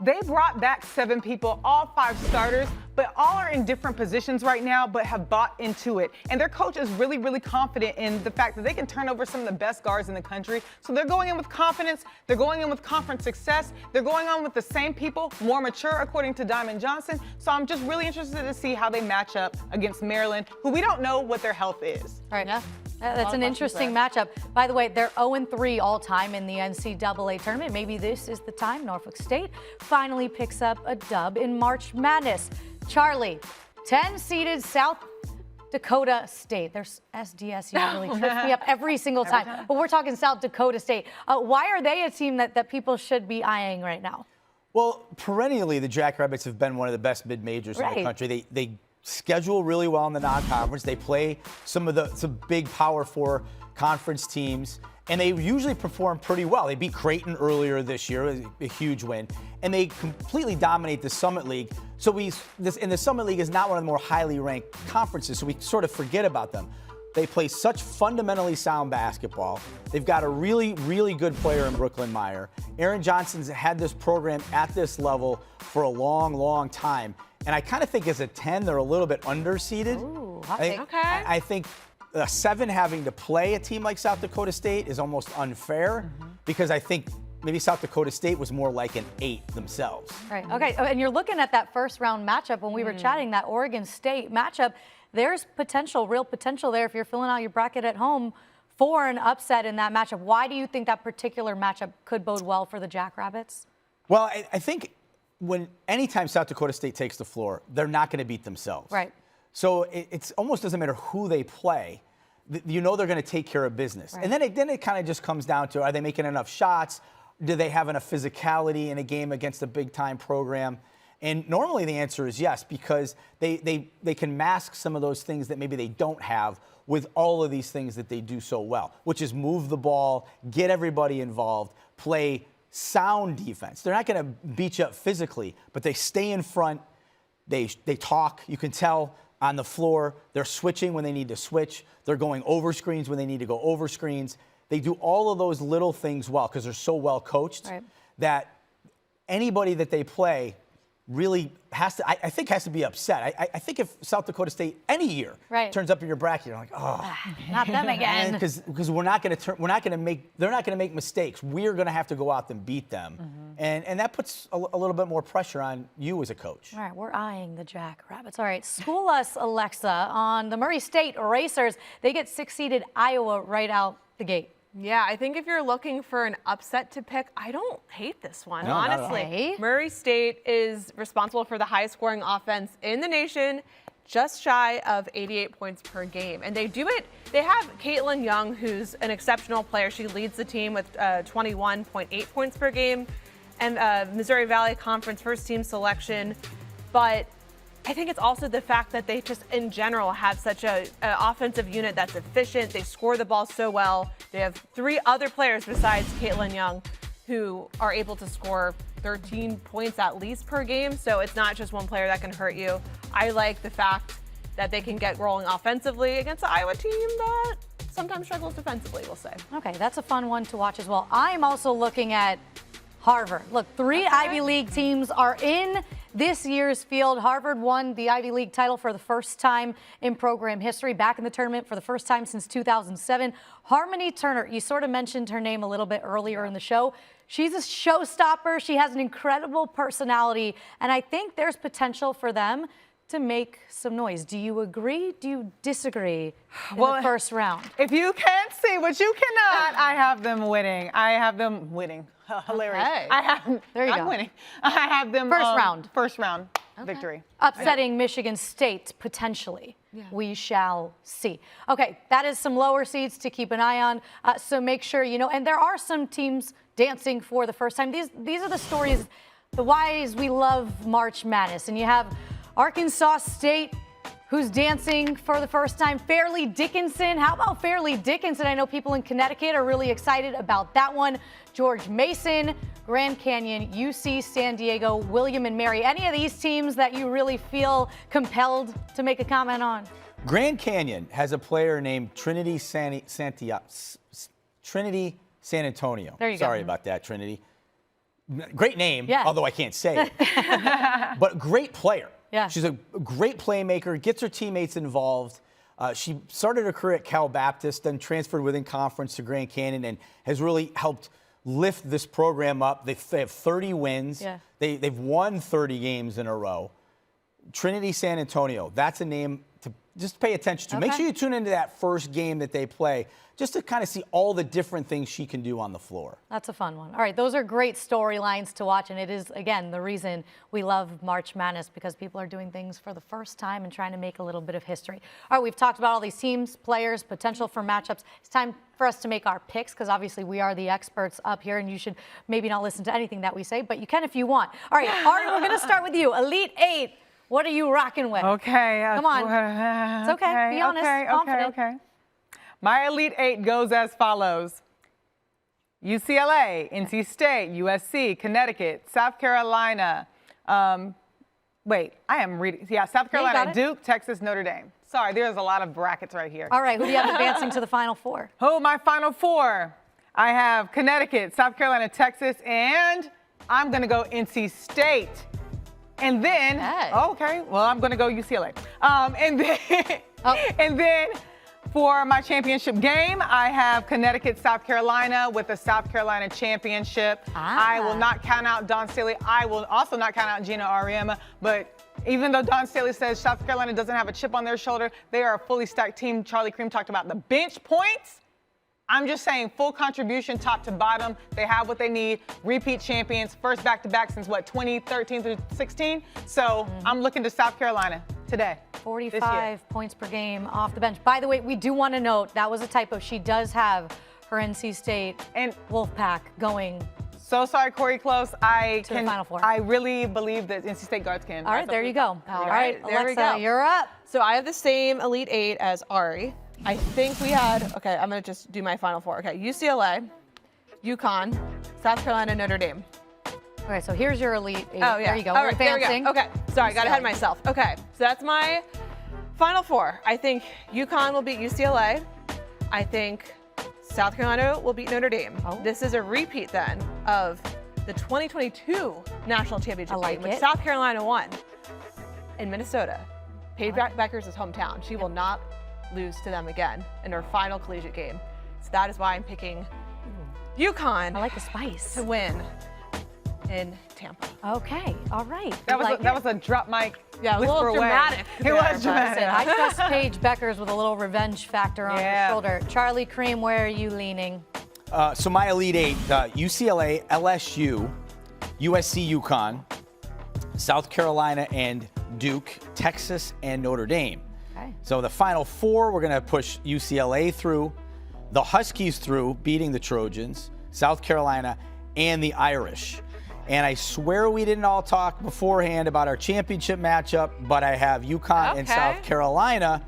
they brought back 7 people, all 5 starters, but all are in different positions right now, but have bought into it. And their coach is really, really confident in the fact that they can turn over some of the best guards in the country. So they're going in with confidence. They're going in with conference success. They're going on with the same people, more mature, according to Diamond Johnson. So I'm just really interested to see how they match up against Maryland, who we don't know what their health is. Right. Yeah. That's an interesting matchup. By the way, they're 0-3 all-time in the NCAA tournament. Maybe this is the time Norfolk State finally picks up a dub in March Madness. Charlie, 10-seeded South Dakota State. There's SDSU really trips me up every single time. But we're talking South Dakota State. Why are they a team that people should be eyeing right now? Well, perennially, the Jackrabbits have been one of the best mid-majors in the country. They schedule really well in the non-conference. They play some big Power 4 conference teams, and they usually perform pretty well. They beat Creighton earlier this year, a huge win, and they completely dominate the Summit League. So the Summit League is not one of the more highly ranked conferences, so we sort of forget about them. They play such fundamentally sound basketball. They've got a really, really good player in Brooklyn Meyer. Aaron Johnson's had this program at this level for a long, long time. And I kind of think as a 10, they're a little bit underseeded. Ooh, I think a 7 having to play a team like South Dakota State is almost unfair because I think maybe South Dakota State was more like an 8 themselves. Right. Okay. And you're looking at that first round matchup when we were chatting, that Oregon State matchup. There's real potential there if you're filling out your bracket at home for an upset in that matchup. Why do you think that particular matchup could bode well for the Jackrabbits? Well, I think anytime South Dakota State takes the floor, they're not going to beat themselves. Right. So it almost doesn't matter who they play. They're going to take care of business. Right. And then it kind of just comes down to, are they making enough shots? Do they have enough physicality in a game against a big-time program? And normally the answer is yes, because they can mask some of those things that maybe they don't have with all of these things that they do so well, which is move the ball, get everybody involved, play sound defense. They're not going to beat you up physically, but they stay in front. They talk. You can tell on the floor. They're switching when they need to switch. They're going over screens when they need to go over screens. They do all of those little things well because they're so well coached that anybody that they play really has to, I think, has to be upset. I think if South Dakota State any year turns up in your bracket, you're like, oh, not them again. Because they're not going to make mistakes. We're going to have to go out and beat them, and that puts a little bit more pressure on you as a coach. All right, we're eyeing the Jackrabbits. All right, school us, Alexa, on the Murray State Racers. They get 6-seeded Iowa right out the gate. Yeah, I think if you're looking for an upset to pick, I don't hate this one, no, honestly. Murray State is responsible for the highest scoring offense in the nation, just shy of 88 points per game. And they do it, they have Caitlin Young, who's an exceptional player. She leads the team with 21.8 points per game and Missouri Valley Conference first team selection. But I think it's also the fact that they just, in general, have such an offensive unit that's efficient. They score the ball so well. They have 3 other players besides Caitlin Young who are able to score 13 points at least per game. So it's not just one player that can hurt you. I like the fact that they can get rolling offensively against the Iowa team that sometimes struggles defensively, we'll say. Okay, that's a fun one to watch as well. I'm also looking at Harvard. Look, 3 Ivy League teams are in this year's field. Harvard won the Ivy League title for the first time in program history, back in the tournament for the first time since 2007. Harmony Turner, you sort of mentioned her name a little bit earlier in the show. She's a showstopper. She has an incredible personality, and I think there's potential for them to make some noise. Do you agree? Do you disagree in the first round? If you can't see what you cannot, I have them winning. I have them winning. Hilarious. Okay. There you go. Winning. I have them first round victory. Upsetting Michigan State, potentially. Yeah. We shall see. Okay, that is some lower seeds to keep an eye on. So make sure you know, and there are some teams dancing for the first time. These are the stories, the whys we love March Madness. And you have Arkansas State, who's dancing for the first time. Fairleigh Dickinson. How about Fairleigh Dickinson? I know people in Connecticut are really excited about that one. George Mason, Grand Canyon, UC San Diego, William and Mary. Any of these teams that you really feel compelled to make a comment on? Grand Canyon has a player named Trinity San Antonio. There you go. Sorry about that, Trinity. Great name, although I can't say it. But great player. Yeah. She's a great playmaker, gets her teammates involved. She started her career at Cal Baptist, then transferred within conference to Grand Canyon, and has really helped lift this program up. They have 30 wins. Yeah. They've won 30 games in a row. Trinity San Antonio, that's a name to just pay attention to. Okay. Make sure you tune into that first game that they play, just to kind of see all the different things she can do on the floor. That's a fun one. All right, those are great storylines to watch, and it is, again, the reason we love March Madness, because people are doing things for the first time and trying to make a little bit of history. All right, we've talked about all these teams, players, potential for matchups. It's time for us to make our picks, because obviously we are the experts up here, and you should maybe not listen to anything that we say, but you can if you want. All right, Ari, we're going to start with you. Elite 8, what are you rocking with? Okay. Come on. It's okay. Be honest. Confident. Okay. My Elite 8 goes as follows. UCLA, NC State, USC, Connecticut, South Carolina. South Carolina, Duke, Texas, Notre Dame. Sorry, there's a lot of brackets right here. All right, who do you have advancing to the Final Four? My Final Four. I have Connecticut, South Carolina, Texas, and I'm going to go NC State. And then, I'm going to go UCLA. And then for my championship game, I have Connecticut, South Carolina with the South Carolina championship. I will not count out Dawn Staley. I will also not count out Geno Auriemma. But even though Dawn Staley says South Carolina doesn't have a chip on their shoulder, they are a fully stacked team. Charlie Creme talked about the bench points. I'm just saying, full contribution, top to bottom. They have what they need. Repeat champions, first back-to-back since 2013 through 16. So I'm looking to South Carolina today. 45 points per game off the bench. By the way, we do want to note that was a typo. She does have her NC State and Wolfpack going. So sorry, Corey Close. The Final Four. I really believe that NC State guards can. All right, there you go. All right, there we Alexa, go. you're up. So I have the same Elite 8 as Ari. I think we had, I'm going to just do my Final Four. Okay, UCLA, UConn, South Carolina, Notre Dame. Okay, so here's your Elite 8. Oh, yeah. There you go. All We're right, there we advancing. go. Okay, sorry, I got ahead of myself. Okay, so that's my Final four. I think UConn will beat UCLA. I think South Carolina will beat Notre Dame. Oh. This is a repeat then of the 2022 national championship game, which it. South Carolina won in Minnesota. Paige Bueckers' hometown. She will not lose to them again in her final collegiate game. So that is why I'm picking UConn I like the spice. to win in Tampa. Okay, all right. That was Like that was a drop mic. Yeah, a whisper little away. dramatic It there, was but- dramatic. Listen, I trust Paige Bueckers with a little revenge factor on her shoulder. Charlie Creme, where are you leaning? So my Elite Eight, UCLA, LSU, USC, UConn, South Carolina and Duke, Texas and Notre Dame. Okay. So the Final Four, we're going to push UCLA through, the Huskies through, beating the Trojans, South Carolina, and the Irish. And I swear we didn't all talk beforehand about our championship matchup, but I have UConn and South Carolina.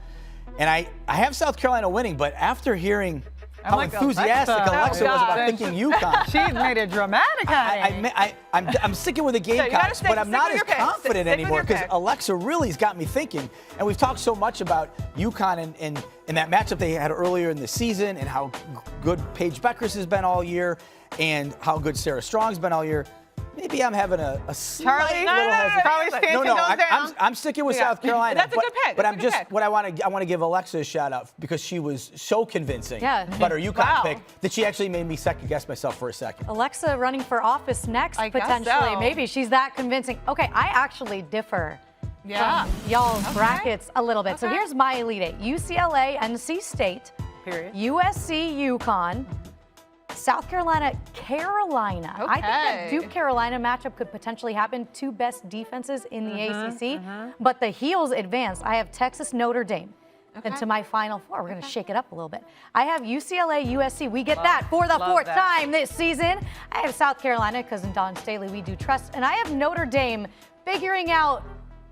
And I have South Carolina winning, but after hearing how like enthusiastic Alexa. Alexa was about God. picking UConn, She made it dramatic, honey. I'm sticking with the you gotta Gamecocks, stick but I'm not with as your pick. confident Stick with anymore your because pick. Alexa really's got me thinking. And we've talked so much about UConn and that matchup they had earlier in the season and how good Paige Bueckers has been all year and how good Sarah Strong's been all year. Maybe I'm having a slight Charlie, little hesitation. Charlie's stance goes down. I'm sticking with South Carolina. That's a good pick. But That's I'm a good just pick. what I want to give Alexa a shout out because she was so convincing. Yeah. About her UConn Wow. pick that she actually made me second guess myself for a second. Alexa running for office next, I guess potentially. so. Maybe she's that convincing. Okay, I actually differ Yeah. from y'all's brackets a little bit. So Okay. here's my Elite Eight. UCLA, NC State, Period. USC, UConn, South Carolina, Carolina. I think that Okay. Duke-Carolina matchup could potentially happen. Two best defenses in the ACC. But the heels advance. I have Texas, Notre Dame. And to my Final Four, we're going to shake it up a little bit. I have UCLA, USC. We get that for the fourth time this season. I have South Carolina because in Dawn Staley we do trust. And I have Notre Dame figuring out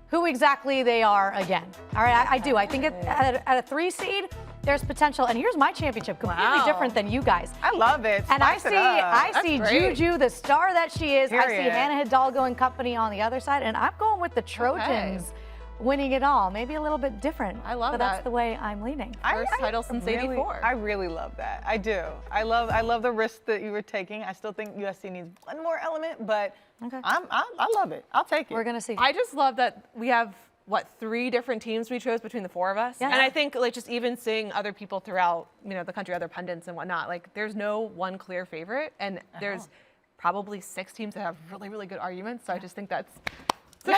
who exactly they are again. All right, I do. I think at a 3 seed, there's potential. And here's my championship, completely Wow. different than you guys. I love it. And I Spice it up. That's see great. Juju, the star that she is. I see Period. Hannah Hidalgo and company on the other side, and I'm going with the Trojans winning it all. Maybe a little bit different. I love but that's that. the way I'm leaning. First title since really, '84. I really love that. I do. I love the risk that you were taking. I still think USC needs one more element, but Okay. I love it. I'll take it. We're gonna see. I just love that we have 3 different teams we chose between the 4 of us. Yeah. And I think like just even seeing other people throughout, the country, other pundits and whatnot, like there's no one clear favorite, and there's probably 6 teams that have really, really good arguments. So I just think that's That's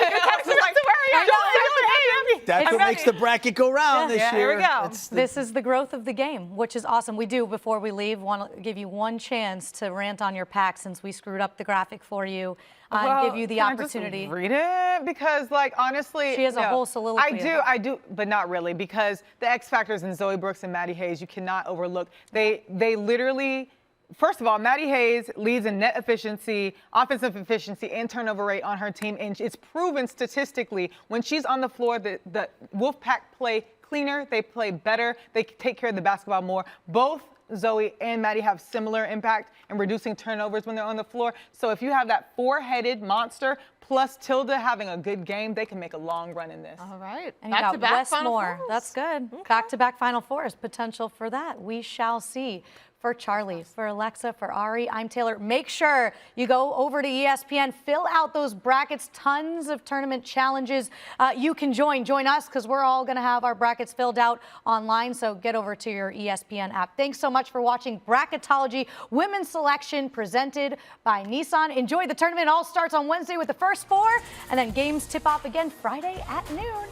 That's what makes the bracket go round this Yeah, year. here we go. It's the- This is the growth of the game, which is awesome. We do, before we leave, want to give you one chance to rant on your pack since we screwed up the graphic for you. Give you the can I just opportunity. read it because, like, honestly, She has a whole soliloquy I do, but not really because the X factors in Zoe Brooks and Maddie Hayes you cannot overlook. They literally. First of all, Maddie Hayes leads in net efficiency, offensive efficiency, and turnover rate on her team. And it's proven statistically when she's on the floor, the Wolfpack play cleaner, they play better, they take care of the basketball more. Both Zoe and Maddie have similar impact in reducing turnovers when they're on the floor. So if you have that 4-headed monster plus Tilda having a good game, they can make a long run in this. all right. And you got Back-to-back Wes Final Moore. Fours. That's good. Back-to-back Final Fours. Potential for that. We shall see. For Charlie, for Alexa, for Ari, I'm Taylor. Make sure you go over to ESPN, fill out those brackets, tons of tournament challenges. You can join us because we're all going to have our brackets filled out online. So get over to your ESPN app. Thanks so much for watching Bracketology Women's Selection presented by Nissan. Enjoy the tournament. It all starts on Wednesday with the first 4, and then games tip off again Friday at noon.